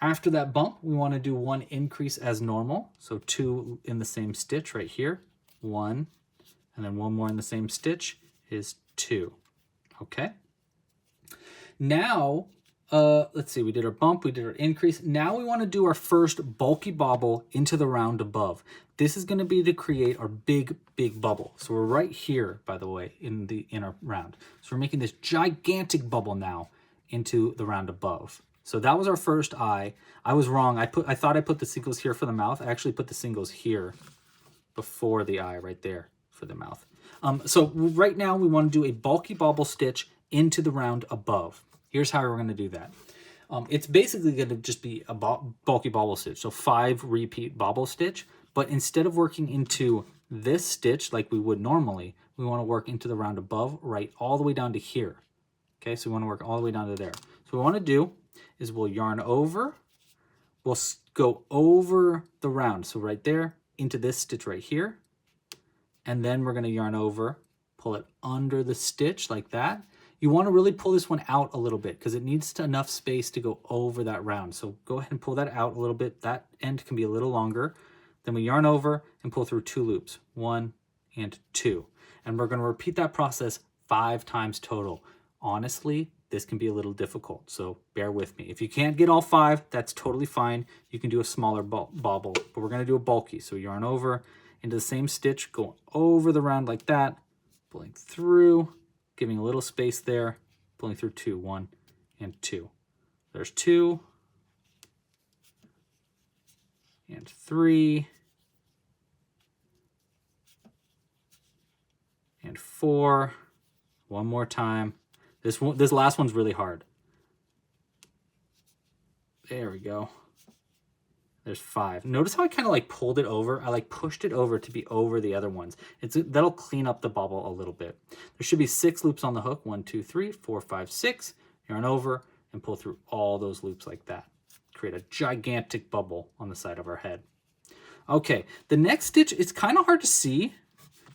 After that bump, we want to do 1 increase as normal. So 2 in the same stitch right here, 1, and then 1 more in the same stitch is 2. Okay. Now, let's see, we did our bump, we did our increase. Now we want to do our first bulky bobble into the round above. This is going to be to create our big bubble. So we're right here, by the way, in our round. So we're making this gigantic bubble now into the round above. So that was our first eye. I was wrong. I thought I put the singles here for the mouth. I actually put the singles here before the eye right there for the mouth. So right now we want to do a bulky bobble stitch into the round above. Here's how we're going to do that. It's basically going to just be a bulky bobble stitch. So 5 repeat bobble stitch, but instead of working into this stitch like we would normally, we want to work into the round above, right all the way down to here. Okay, so we want to work all the way down to there. So what we want to do is we'll yarn over, we'll go over the round. So right there into this stitch right here. And then we're going to yarn over, pull it under the stitch like that. You want to really pull this one out a little bit because it needs enough space to go over that round. So go ahead and pull that out a little bit. That end can be a little longer. Then we yarn over and pull through 2 loops, 1 and 2. And we're going to repeat that process 5 times total. Honestly, this can be a little difficult, so bear with me. If you can't get all 5, that's totally fine. You can do a smaller bobble, but we're going to do a bulky. So yarn over into the same stitch, going over the round like that, pulling through, giving a little space there, pulling through 2, 1 and 2. There's 2 and 3 and 4. One more time. This last one's really hard. There we go. There's 5. Notice how I kind of like pulled it over. I like pushed it over to be over the other ones. That'll clean up the bobble a little bit. There should be 6 loops on the hook. 1, 2, 3, 4, 5, 6. Yarn over and pull through all those loops like that. Create a gigantic bubble on the side of our head. Okay, the next stitch, it's kind of hard to see.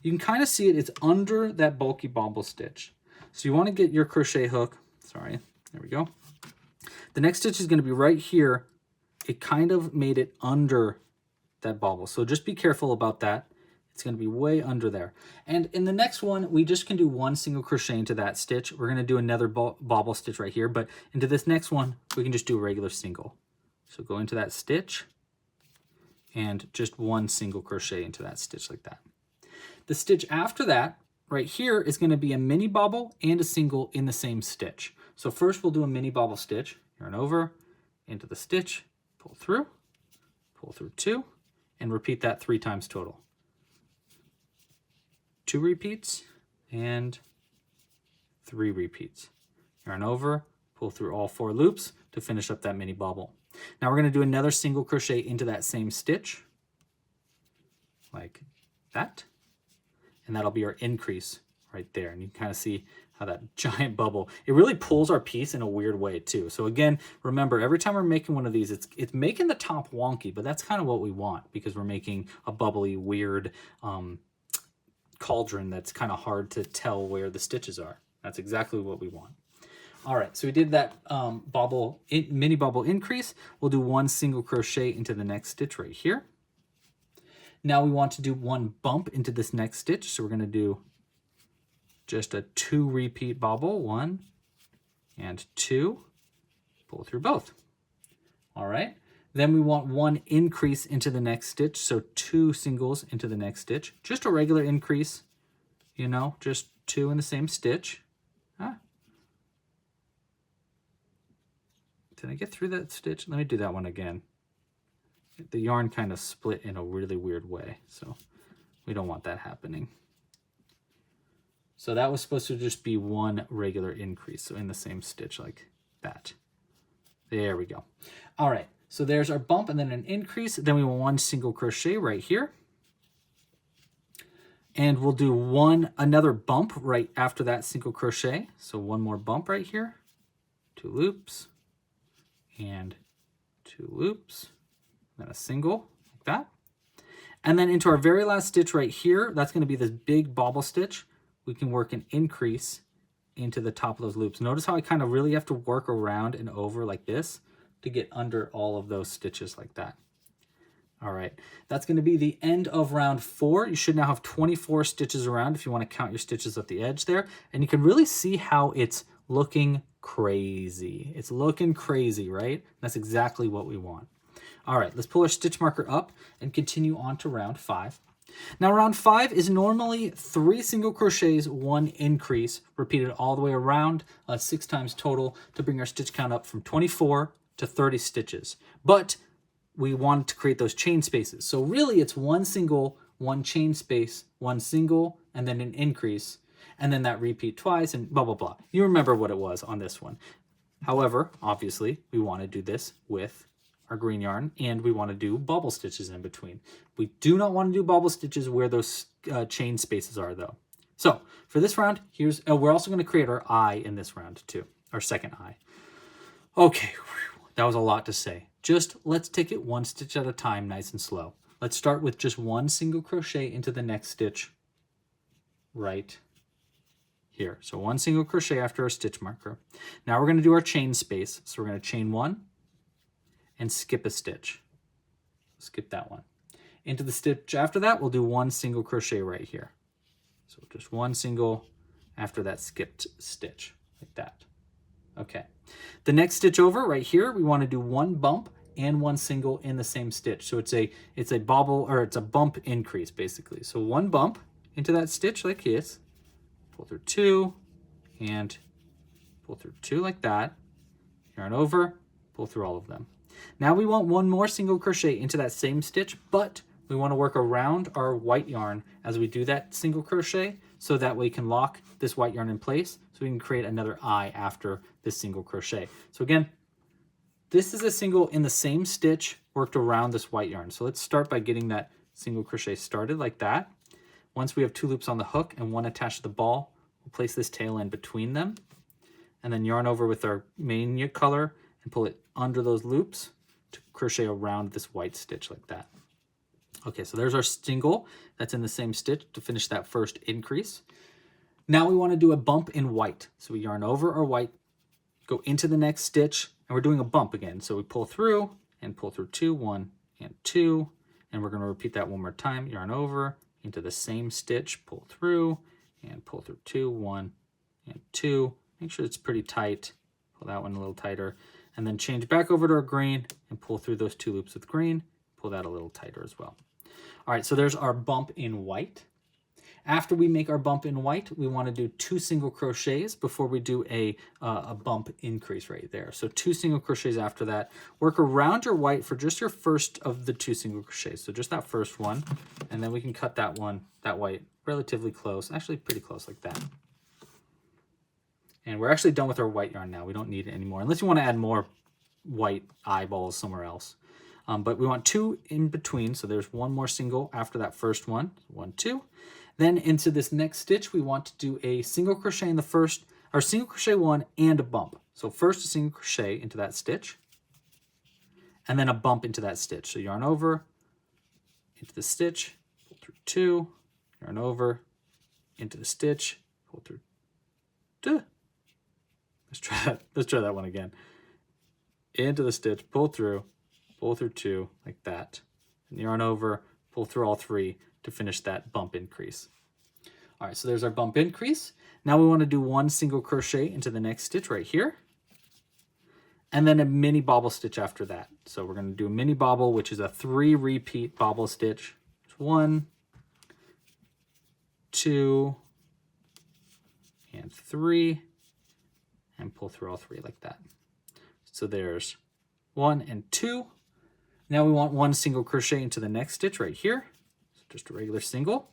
You can kind of see it. It's under that bulky bobble stitch. So you want to get your crochet hook. Sorry, there we go. The next stitch is going to be right here. It kind of made it under that bobble. So just be careful about that. It's going to be way under there. And in the next one, we just can do 1 single crochet into that stitch. We're going to do another bobble stitch right here, but into this next one, we can just do a regular single. So go into that stitch and just 1 single crochet into that stitch like that. The stitch after that, right here, is going to be a mini bobble and a single in the same stitch. So first we'll do a mini bobble stitch, yarn over, into the stitch, pull through 2, and repeat that 3 times total. 2 repeats and 3 repeats. Yarn over, pull through all 4 loops to finish up that mini bobble. Now we're going to do another single crochet into that same stitch, like that. And that'll be our increase right there. And you can kind of see how that giant bubble, it really pulls our piece in a weird way too. So again, remember, every time we're making one of these, it's making the top wonky, but that's kind of what we want because we're making a bubbly, weird cauldron that's kind of hard to tell where the stitches are. That's exactly what we want. All right, so we did that mini bubble increase. We'll do 1 single crochet into the next stitch right here. Now we want to do 1 bump into this next stitch. So we're going to do just a 2 repeat bobble, 1 and 2, pull through both. All right. Then we want 1 increase into the next stitch. So 2 singles into the next stitch, just a regular increase, you know, just 2 in the same stitch. Did I get through that stitch? Let me do that one again. The yarn kind of split in a really weird way. So We don't want that happening. So that was supposed to just be one regular increase. So in the same stitch like that. There we go. All right, so there's our bump and then an increase. Then we want one single crochet right here. And we'll do another bump right after that single crochet. So one more bump right here, 2 loops, and 2 loops, then a single like that. And then into our very last stitch right here, that's going to be this big bobble stitch. We can work an increase into the top of those loops. Notice how I kind of really have to work around and over like this to get under all of those stitches like that. All right, that's going to be the end of round 4. You should now have 24 stitches around if you want to count your stitches at the edge there. And you can really see how it's looking crazy. It's looking crazy, right? That's exactly what we want. All right, let's pull our stitch marker up and continue on to round 5. Now round 5 is normally 3 single crochets, 1 increase, repeated all the way around, 6 times total to bring our stitch count up from 24 to 30 stitches. But we want to create those chain spaces. So really it's 1 single, 1 chain space, 1 single, and then an increase, and then that repeat twice and blah, blah, blah. You remember what it was on this one. However, obviously, we want to do this with our green yarn, and we want to do bubble stitches in between. We do not want to do bubble stitches where those chain spaces are though. So for this round, we're also going to create our eye in this round too, our second eye. Okay, that was a lot to say. Just let's take it 1 stitch at a time, nice and slow. Let's start with just 1 single crochet into the next stitch right here. So 1 single crochet after our stitch marker. Now we're going to do our chain space. So we're going to chain 1 and skip a stitch. Skip that one. Into the stitch after that, we'll do 1 single crochet right here. So just 1 single after that skipped stitch, like that. Okay. The next stitch over right here, we want to do 1 bump and 1 single in the same stitch. So it's a bobble, or it's a bump increase basically. So 1 bump into that stitch like this, pull through 2 and pull through 2 like that, yarn over, pull through all of them. Now we want 1 more single crochet into that same stitch, but we want to work around our white yarn as we do that single crochet, so that way we can lock this white yarn in place so we can create another eye after this single crochet. So again, this is a single in the same stitch worked around this white yarn. So let's start by getting that single crochet started like that. Once we have 2 loops on the hook and 1 attached to the ball, we'll place this tail end between them and then yarn over with our main color and pull it under those loops to crochet around this white stitch like that. Okay, so there's our single that's in the same stitch to finish that first increase. Now we want to do a bump in white. So we yarn over our white, go into the next stitch, and we're doing a bump again. So we pull through and pull through 2, 1 and 2, and we're going to repeat that one more time. Yarn over into the same stitch, pull through and pull through 2, 1 and 2. Make sure it's pretty tight. Pull that one a little tighter, and then change back over to our green and pull through those 2 loops with green. Pull that a little tighter as well. All right, so there's our bump in white. After we make our bump in white, we want to do 2 single crochets before we do a bump increase right there. So 2 single crochets after that. Work around your white for just your first of the 2 single crochets. So just that first one, and then we can cut that white relatively close, actually pretty close like that. And we're actually done with our white yarn now. We don't need it anymore, unless you want to add more white eyeballs somewhere else. But we want 2 in between, so there's 1 more single after that first one. 1, 2. Then into this next stitch, we want to do a single crochet in the first, or single crochet 1 and a bump. So first a single crochet into that stitch, and then a bump into that stitch. So yarn over, into the stitch, pull through 2, yarn over, into the stitch, pull through 2. Let's try that one again. Into the stitch, pull through 2 like that, and yarn over, pull through all 3 to finish that bump increase. All right, so there's our bump increase. Now we want to do 1 single crochet into the next stitch right here, and then a mini bobble stitch after that. So we're going to do a mini bobble, which is a 3 repeat bobble stitch. 1, 2, and 3, and pull through all 3 like that. So there's 1 and 2. Now we want 1 single crochet into the next stitch right here. So just a regular single.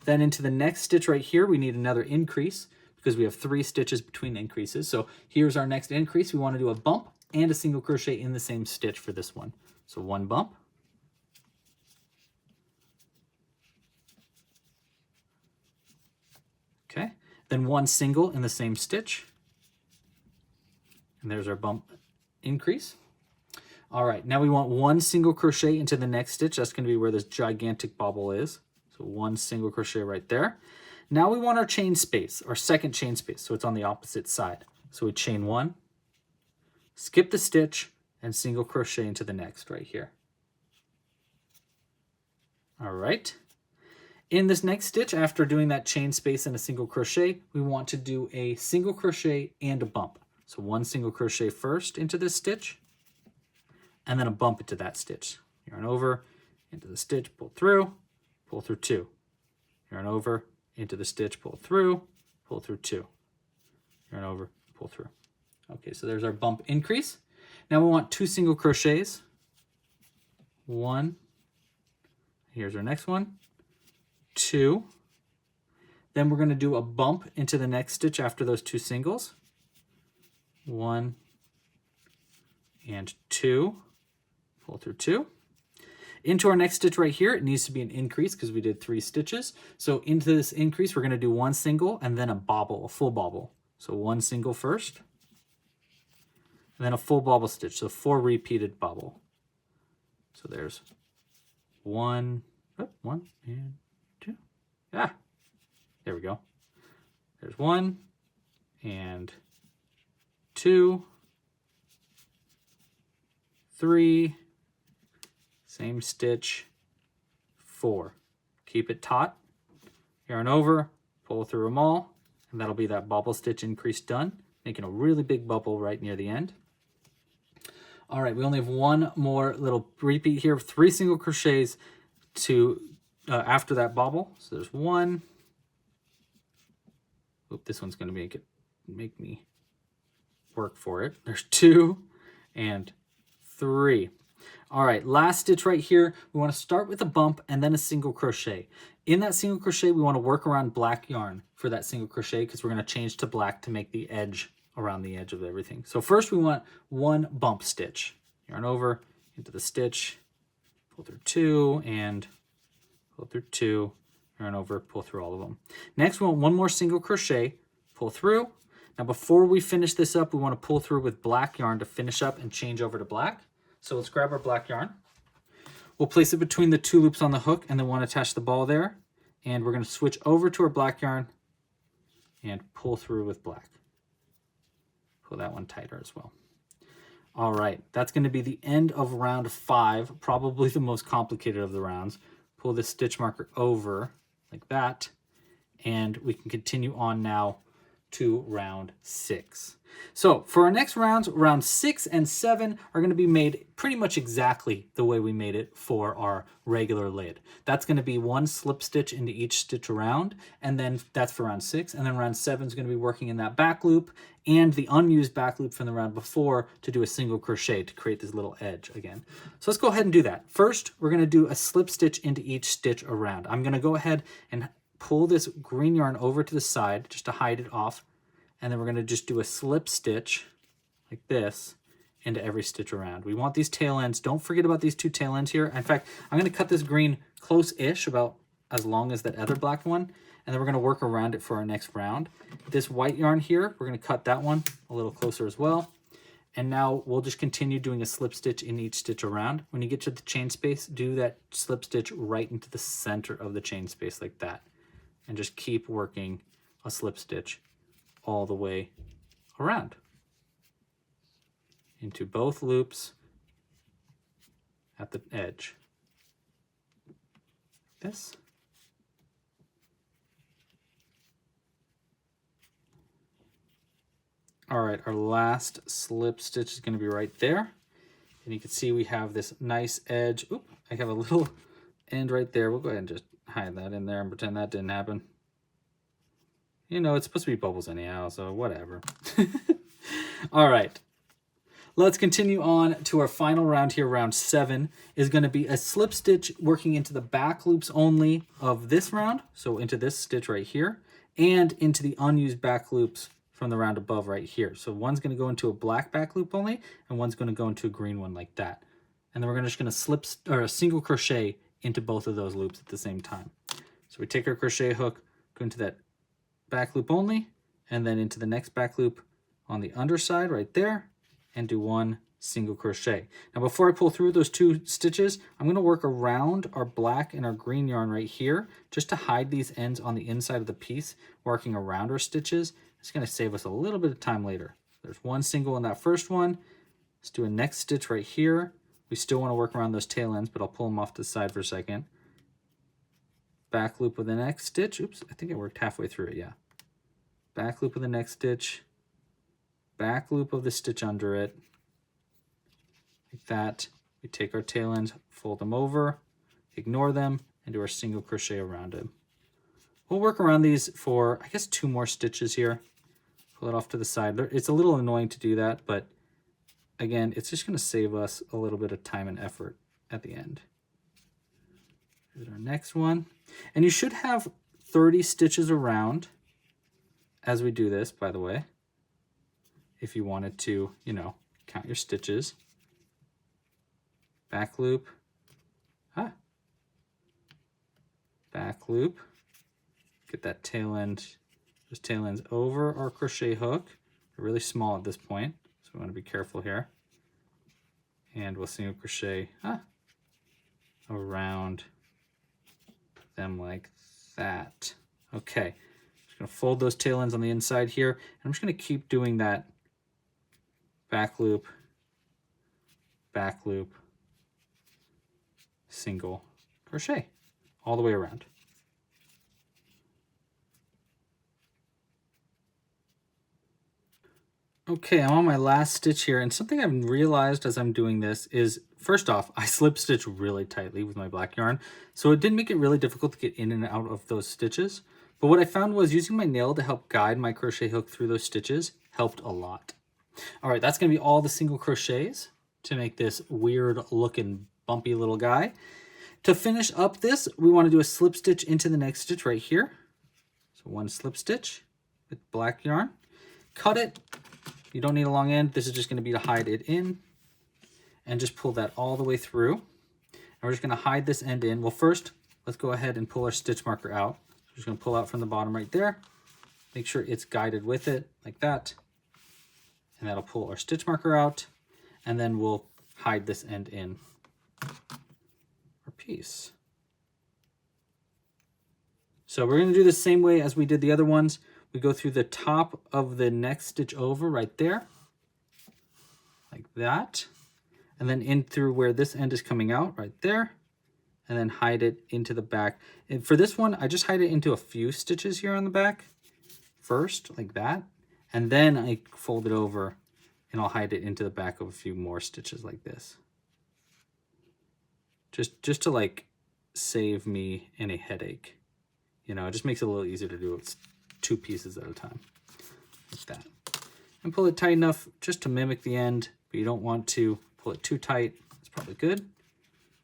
Then into the next stitch right here, we need another increase because we have 3 stitches between increases. So here's our next increase. We want to do a bump and a single crochet in the same stitch for this one. So 1 bump. Okay, then 1 single in the same stitch. And there's our bump increase. All right, now we want 1 single crochet into the next stitch. That's going to be where this gigantic bobble is. So 1 single crochet right there. Now we want our chain space, our second chain space, so it's on the opposite side. So we chain 1, skip the stitch, and single crochet into the next right here. All right. In this next stitch, after doing that chain space and a single crochet, we want to do a single crochet and a bump. So 1 single crochet first into this stitch, and then a bump into that stitch. Yarn over, into the stitch, pull through 2. Yarn over, into the stitch, pull through 2. Yarn over, pull through. Okay, so there's our bump increase. Now we want 2 single crochets. 1, here's our next one, 2. Then we're going to do a bump into the next stitch after those 2 singles. 1 and 2, pull through 2. Into our next stitch right here, it needs to be an increase because we did 3 stitches. So into this increase, we're going to do 1 single and then a bobble, a full bobble. So 1 single first, and then a full bobble stitch. So 4 repeated bobble. So there's 1 and 2. Ah, there we go. There's 1 and 2, 3, same stitch, 4. Keep it taut, yarn over, pull through them all, and that'll be that bobble stitch increase done, making a really big bubble right near the end. All right, we only have 1 more little repeat here, 3 single crochets to after that bobble. So there's 1. Oop, this one's going to make me work for it. There's 2 and 3. All right, last stitch right here, we want to start with a bump and then a single crochet. In that single crochet, we want to work around black yarn for that single crochet because we're going to change to black to make the edge around the edge of everything. So first we want 1 bump stitch. Yarn over into the stitch, pull through 2 and pull through 2, yarn over, pull through all of them. Next we want 1 more single crochet, pull through. Now before we finish this up, we want to pull through with black yarn to finish up and change over to black. So let's grab our black yarn. We'll place it between the 2 loops on the hook and then want to attach the ball there. And we're going to switch over to our black yarn and pull through with black. Pull that one tighter as well. All right, that's going to be the end of round 5, probably the most complicated of the rounds. Pull this stitch marker over like that, and we can continue on now to round 6. So for our next rounds, round 6 and 7 are going to be made pretty much exactly the way we made it for our regular lid. That's going to be 1 slip stitch into each stitch around, and then that's for round 6. And then round 7 is going to be working in that back loop and the unused back loop from the round before to do a single crochet to create this little edge again. So let's go ahead and do that. First, we're going to do a slip stitch into each stitch around. I'm going to go ahead and pull this green yarn over to the side just to hide it off. And then we're going to just do a slip stitch like this into every stitch around. We want these tail ends. Don't forget about these 2 tail ends here. In fact, I'm going to cut this green close-ish, about as long as that other black one. And then we're going to work around it for our next round. This white yarn here, we're going to cut that one a little closer as well. And now we'll just continue doing a slip stitch in each stitch around. When you get to the chain space, do that slip stitch right into the center of the chain space like that. And just keep working a slip stitch all the way around into both loops at the edge. This. All right, our last slip stitch is going to be right there. And you can see we have this nice edge. Oop, I have a little end right there. We'll go ahead and just hide that in there and pretend that didn't happen. You know, it's supposed to be bubbles anyhow, so whatever. All right. Let's continue on to our final round here. Round 7 is going to be a slip stitch working into the back loops only of this round. So into this stitch right here and into the unused back loops from the round above right here. So one's going to go into a black back loop only and one's going to go into a green one like that. And then we're just going to slip or a single crochet into both of those loops at the same time. So we take our crochet hook, go into that back loop only, and then into the next back loop on the underside right there, and do one single crochet. Now before I pull through those 2 stitches, I'm going to work around our black and our green yarn right here just to hide these ends on the inside of the piece, working around our stitches. It's going to save us a little bit of time later. There's one single in that first one. Let's do a next stitch right here. We still want to work around those tail ends, but I'll pull them off to the side for a second. Back loop with the next stitch. Oops, I think it worked halfway through it, yeah. Back loop of the next stitch. Back loop of the stitch under it. Like that. We take our tail ends, fold them over, ignore them, and do our single crochet around it. We'll work around these for, I guess, 2 more stitches here. Pull it off to the side. It's a little annoying to do that, but again, it's just going to save us a little bit of time and effort at the end. Here's our next one. And you should have 30 stitches around as we do this, by the way, if you wanted to, you know, count your stitches. Back loop. Back loop. Get that tail end, those tail ends over our crochet hook. They're really small at this point, so we want to be careful here. And we'll single crochet around them like that. Okay, just gonna fold those tail ends on the inside here, and I'm just gonna keep doing that back loop, single crochet all the way around. Okay, I'm on my last stitch here, and something I've realized as I'm doing this is, first off, I slip stitch really tightly with my black yarn, so it did make it really difficult to get in and out of those stitches. But what I found was using my nail to help guide my crochet hook through those stitches helped a lot. All right, that's gonna be all the single crochets to make this weird looking bumpy little guy. To finish up this, we wanna do a slip stitch into the next stitch right here. So one slip stitch with black yarn, cut it. You don't need a long end. This is just going to be to hide it in, and just pull that all the way through. And we're just going to hide this end in. Well, first, let's go ahead and pull our stitch marker out. We're just going to pull out from the bottom right there. Make sure it's guided with it like that. And that'll pull our stitch marker out. And then we'll hide this end in our piece. So we're going to do the same way as we did the other ones. We go through the top of the next stitch over right there, like that, and then in through where this end is coming out right there, and then hide it into the back. And for this one, I just hide it into a few stitches here on the back first, like that, and then I fold it over and I'll hide it into the back of a few more stitches like this. Just to like save me any headache. You know, it just makes it a little easier to do it 2 pieces at a time, like that. And pull it tight enough just to mimic the end, but you don't want to pull it too tight. It's probably good.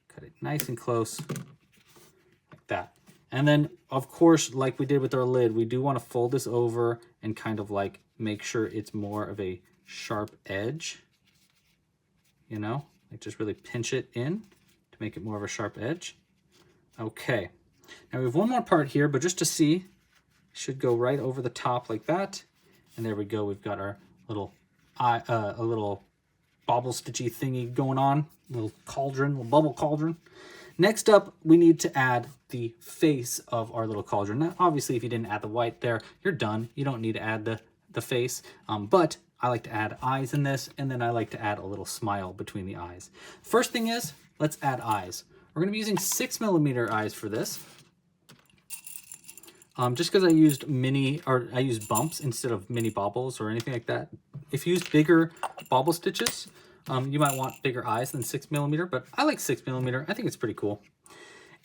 Cut it nice and close, like that. And then, of course, like we did with our lid, we do want to fold this over and kind of like make sure it's more of a sharp edge, you know, like just really pinch it in to make it more of a sharp edge. Okay, now we have one more part here, but just to see, should go right over the top like that. And there we go. We've got our little a little bobble stitchy thingy going on, little cauldron, little bubble cauldron. Next up, we need to add the face of our little cauldron. Now, obviously, if you didn't add the white there, you're done. You don't need to add the face, but I like to add eyes in this, and then I like to add a little smile between the eyes. First thing is, let's add eyes. We're gonna be using 6mm eyes for this. Just because I used bumps instead of mini baubles or anything like that. If you use bigger bauble stitches, you might want bigger eyes than 6mm, but I like 6mm. I think it's pretty cool.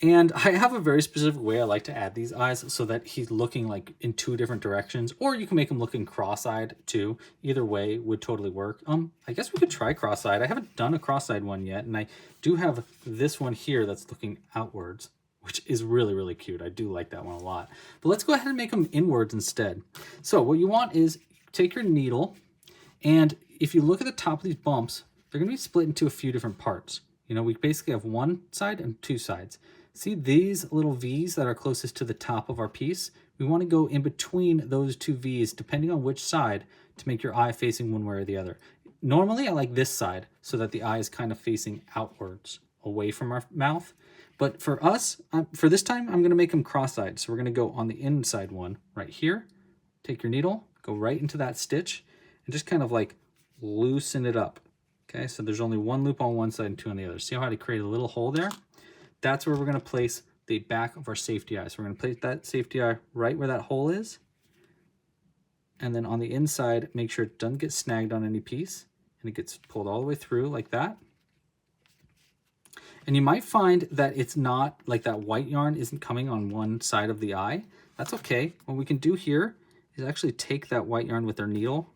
And I have a very specific way I like to add these eyes so that he's looking like in 2 different directions, or you can make him looking cross-eyed too. Either way would totally work. I guess we could try cross-eyed. I haven't done a cross-eyed one yet, and I do have this one here that's looking outwards, which is really, really cute. I do like that one a lot. But let's go ahead and make them inwards instead. So what you want is take your needle, and if you look at the top of these bumps, they're going to be split into a few different parts. You know, we basically have one side and 2 sides. See these little V's that are closest to the top of our piece? We want to go in between those 2 V's, depending on which side, to make your eye facing one way or the other. Normally, I like this side so that the eye is kind of facing outwards, away from our mouth. But for us, for this time, I'm going to make them cross-eyed. So we're going to go on the inside one right here. Take your needle, go right into that stitch, and just kind of like loosen it up. Okay, so there's only 1 loop on one side and 2 on the other. See how I create a little hole there? That's where we're going to place the back of our safety eye. So we're going to place that safety eye right where that hole is. And then on the inside, make sure it doesn't get snagged on any piece. And it gets pulled all the way through like that. And you might find that it's not, like that white yarn isn't coming on one side of the eye. That's okay. What we can do here is actually take that white yarn with our needle.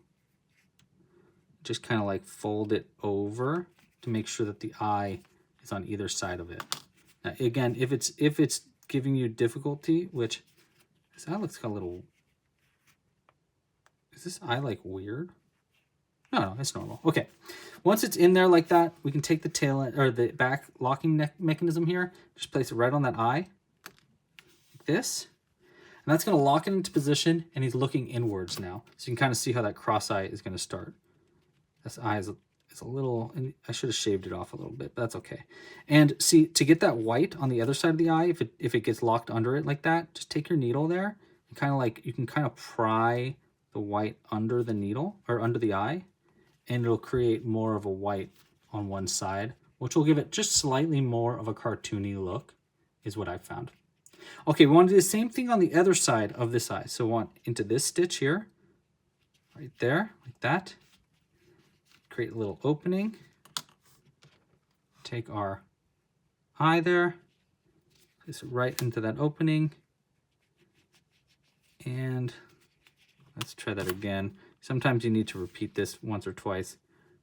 Just kind of like fold it over to make sure that the eye is on either side of it. Now, again, if it's giving you difficulty, which this eye looks a little, is this eye like weird? No, it's normal. Okay, once it's in there like that, we can take the tail end, or the back locking mechanism here, just place it right on that eye, like this, and that's going to lock it into position, and he's looking inwards now. So you can kind of see how that cross eye is going to start. This eye is a little, and I should have shaved it off a little bit, but that's okay. And see, to get that white on the other side of the eye, if it gets locked under it like that, just take your needle there and kind of like, you can kind of pry the white under the needle or under the eye, and it'll create more of a white on one side, which will give it just slightly more of a cartoony look, is what I've found. Okay, we want to do the same thing on the other side of this eye. So we want into this stitch here, right there, like that. Create a little opening, take our eye there, place it right into that opening, and let's try that again. Sometimes you need to repeat this once or twice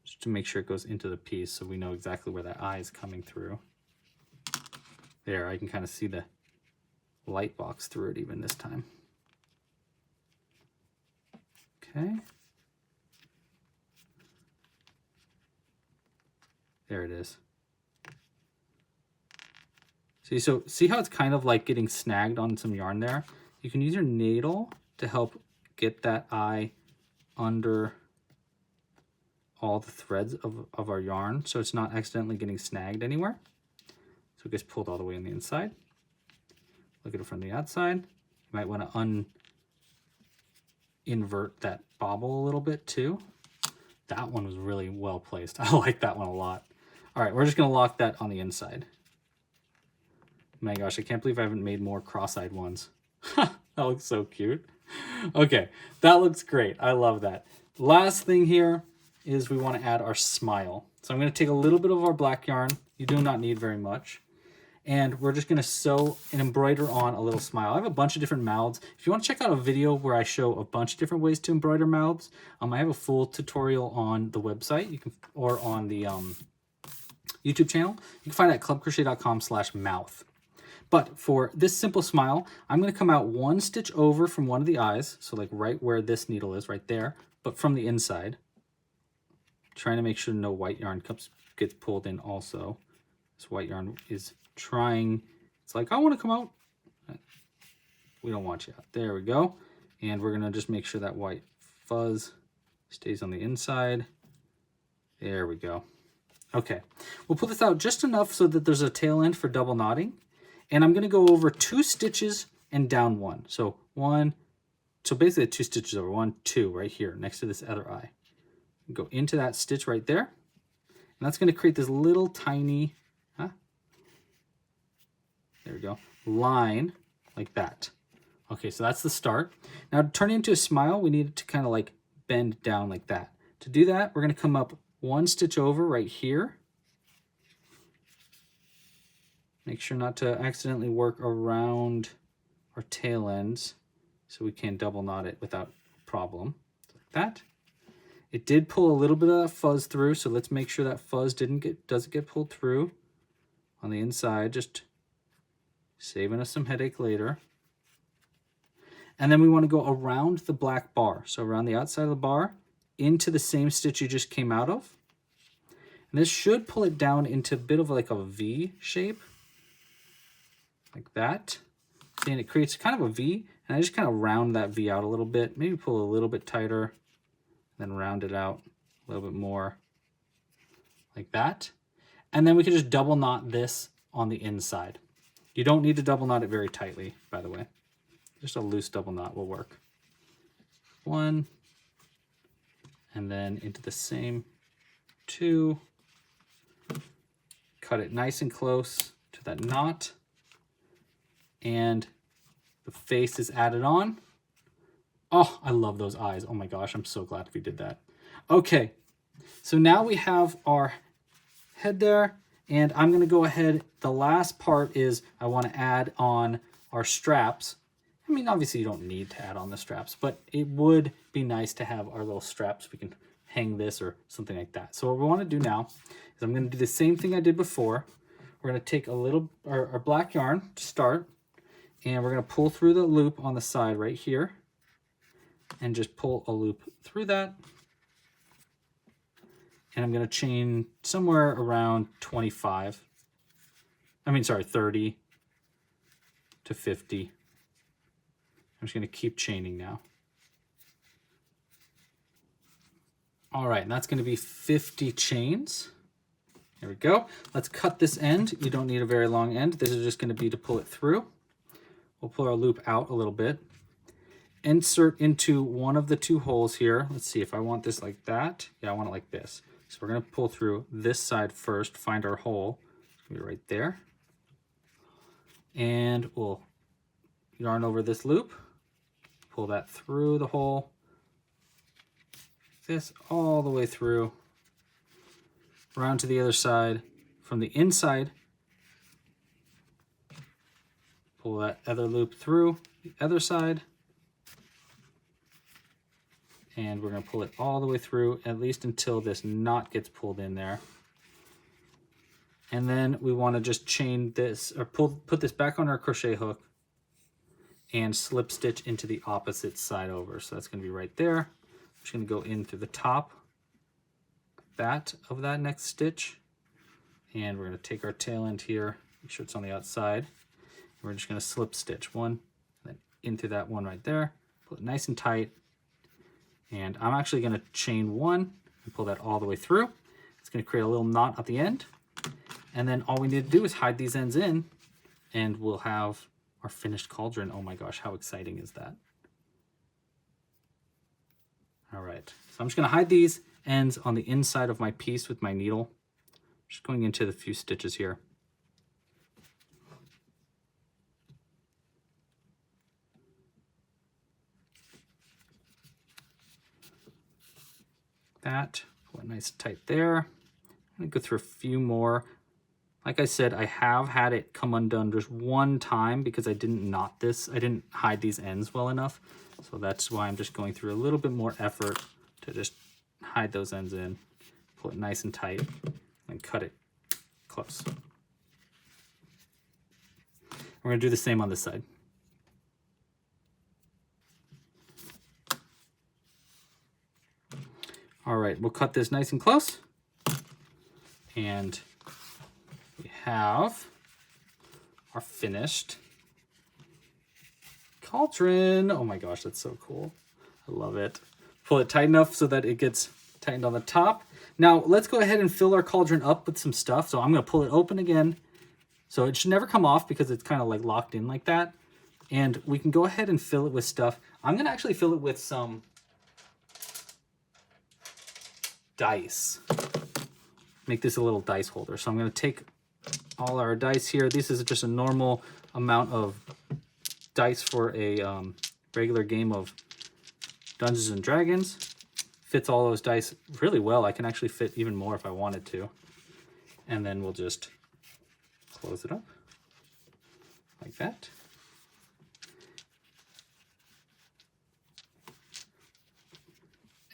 just to make sure it goes into the piece so we know exactly where that eye is coming through. There, I can kind of see the light box through it even this time. Okay. There it is. See how it's kind of like getting snagged on some yarn there? You can use your needle to help get that eye under all the threads of our yarn so it's not accidentally getting snagged anywhere. So it gets pulled all the way on the inside. Look at it from the outside. You might want to invert that bobble a little bit too. That one was really well placed. I like that one a lot. All right, we're just going to lock that on the inside. My gosh, I can't believe I haven't made more cross-eyed ones. That looks so cute. Okay, that looks great. I love that. Last thing here is we want to add our smile. So I'm going to take a little bit of our black yarn. You do not need very much. And we're just going to sew and embroider on a little smile. I have a bunch of different mouths. If you want to check out a video where I show a bunch of different ways to embroider mouths, I have a full tutorial on the website, or on the YouTube channel. You can find it at clubcrochet.com/mouth. But for this simple smile, I'm going to come out 1 stitch over from one of the eyes, so like right where this needle is, right there, but from the inside. Trying to make sure no white yarn gets pulled in also. This white yarn is trying, it's like, I want to come out. We don't want you out. There we go. And we're going to just make sure that white fuzz stays on the inside. There we go. Okay, we'll pull this out just enough so that there's a tail end for double knotting. And I'm going to go over 2 stitches and down 1. So basically 2 stitches over, 1, 2 right here next to this other eye. Go into that stitch right there. And that's going to create this little tiny, there we go, line like that. Okay, so that's the start. Now to turn it into a smile, we need it to kind of like bend down like that. To do that, we're going to come up 1 stitch over right here. Make sure not to accidentally work around our tail ends so we can double knot it without problem. Like that. It did pull a little bit of that fuzz through, so let's make sure that fuzz doesn't get pulled through on the inside, just saving us some headache later. And then we want to go around the black bar, so around the outside of the bar into the same stitch you just came out of. And this should pull it down into a bit of like a V shape, like that. And it creates kind of a V, and I just kind of round that V out a little bit, maybe pull a little bit tighter, then round it out a little bit more, like that. And then we can just double knot this on the inside. You don't need to double knot it very tightly, by the way. Just a loose double knot will work. One, and then into the same two. Cut it nice and close to that knot. And the face is added on. Oh, I love those eyes. Oh my gosh, I'm so glad we did that. Okay, so now we have our head there, and I'm gonna go ahead. The last part is I wanna add on our straps. I mean, obviously you don't need to add on the straps, but it would be nice to have our little straps. We can hang this or something like that. So what we wanna do now is I'm gonna do the same thing I did before. We're gonna take a little, our black yarn to start, and we're gonna pull through the loop on the side right here, and just pull a loop through that. And I'm gonna chain somewhere around 30 to 50. I'm just gonna keep chaining now. All right, and that's gonna be 50 chains. There we go. Let's cut this end. You don't need a very long end. This is just gonna be to pull it through. We'll pull our loop out a little bit. Insert into one of the two holes here. Let's see if I want this like that. Yeah, I want it like this. So we're gonna pull through this side first, find our hole. It's gonna be right there. And we'll yarn over this loop, pull that through the hole, this all the way through, around to the other side. From the inside, pull that other loop through the other side, and we're going to pull it all the way through, at least until this knot gets pulled in there. And then we want to just chain this, or put this back on our crochet hook and slip stitch into the opposite side over. So that's going to be right there. I'm just going to go in through the top of that next stitch, and we're going to take our tail end here, make sure it's on the outside. We're just going to slip stitch one, and then into that one right there, pull it nice and tight. And I'm actually going to chain one and pull that all the way through. It's going to create a little knot at the end. And then all we need to do is hide these ends in, and we'll have our finished cauldron. Oh my gosh, how exciting is that? All right, so I'm just going to hide these ends on the inside of my piece with my needle. Just going into the few stitches here. That, pull it nice and tight there. I'm gonna go through a few more. Like I said, I have had it come undone just one time because I didn't knot this. I didn't hide these ends well enough. So that's why I'm just going through a little bit more effort to just hide those ends in, pull it nice and tight, and cut it close. We're gonna do the same on this side. All right, we'll cut this nice and close. And we have our finished cauldron. Oh my gosh, that's so cool. I love it. Pull it tight enough so that it gets tightened on the top. Now let's go ahead and fill our cauldron up with some stuff. So I'm gonna pull it open again. So it should never come off because it's kind of like locked in like that. And we can go ahead and fill it with stuff. I'm gonna actually fill it with some dice. Make this a little dice holder. So I'm going to take all our dice here. This is just a normal amount of dice for a regular game of Dungeons and Dragons. Fits all those dice really well. I can actually fit even more if I wanted to. And then we'll just close it up. like that.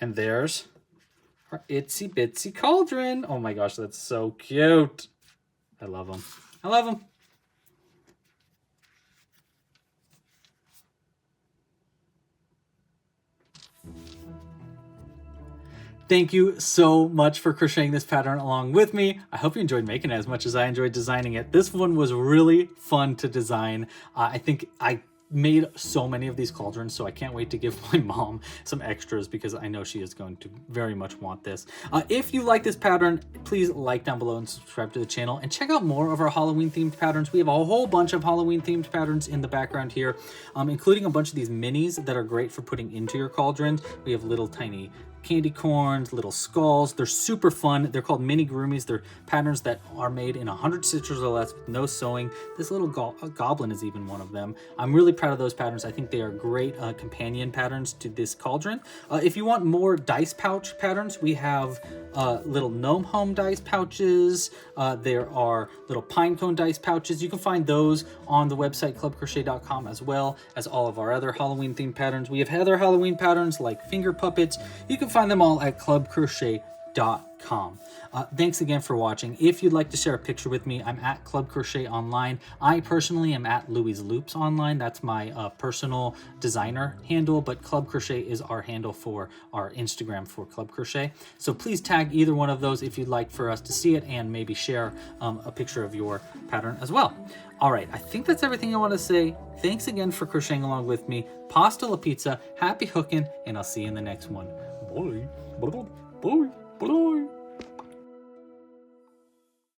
And there's our itsy bitsy cauldron. Oh my gosh, that's so cute. I love them. I love them. Thank you so much for crocheting this pattern along with me. I hope you enjoyed making it as much as I enjoyed designing it. This one was really fun to design. I think I made so many of these cauldrons, so I can't wait to give my mom some extras because I know she is going to very much want this. If you like this pattern, please like down below and subscribe to the channel and check out more of our Halloween themed patterns. We have a whole bunch of Halloween themed patterns in the background here, including a bunch of these minis that are great for putting into your cauldrons. We have little tiny candy corns, little skulls. They're super fun. They're called Amigurumis. They're patterns that are made in 100 stitches or less with no sewing. This little goblin is even one of them. I'm really proud of those patterns. I think they are great companion patterns to this cauldron. If you want more dice pouch patterns, we have little gnome home dice pouches. There are little pine cone dice pouches. You can find those on the website clubcrochet.com, as well as all of our other Halloween themed patterns. We have other Halloween patterns like finger puppets. You can find them all at clubcrochet.com. Thanks again for watching. If you'd like to share a picture with me, I'm at Club Crochet Online. I personally am at Louie's Loops Online. That's my personal designer handle, but Club Crochet is our handle for our Instagram for Club Crochet. So please tag either one of those if you'd like for us to see it and maybe share a picture of your pattern as well. All right, I think that's everything I want to say. Thanks again for crocheting along with me. Pasta la pizza, happy hooking, and I'll see you in the next one. Bye. Bye. Bye. Bye.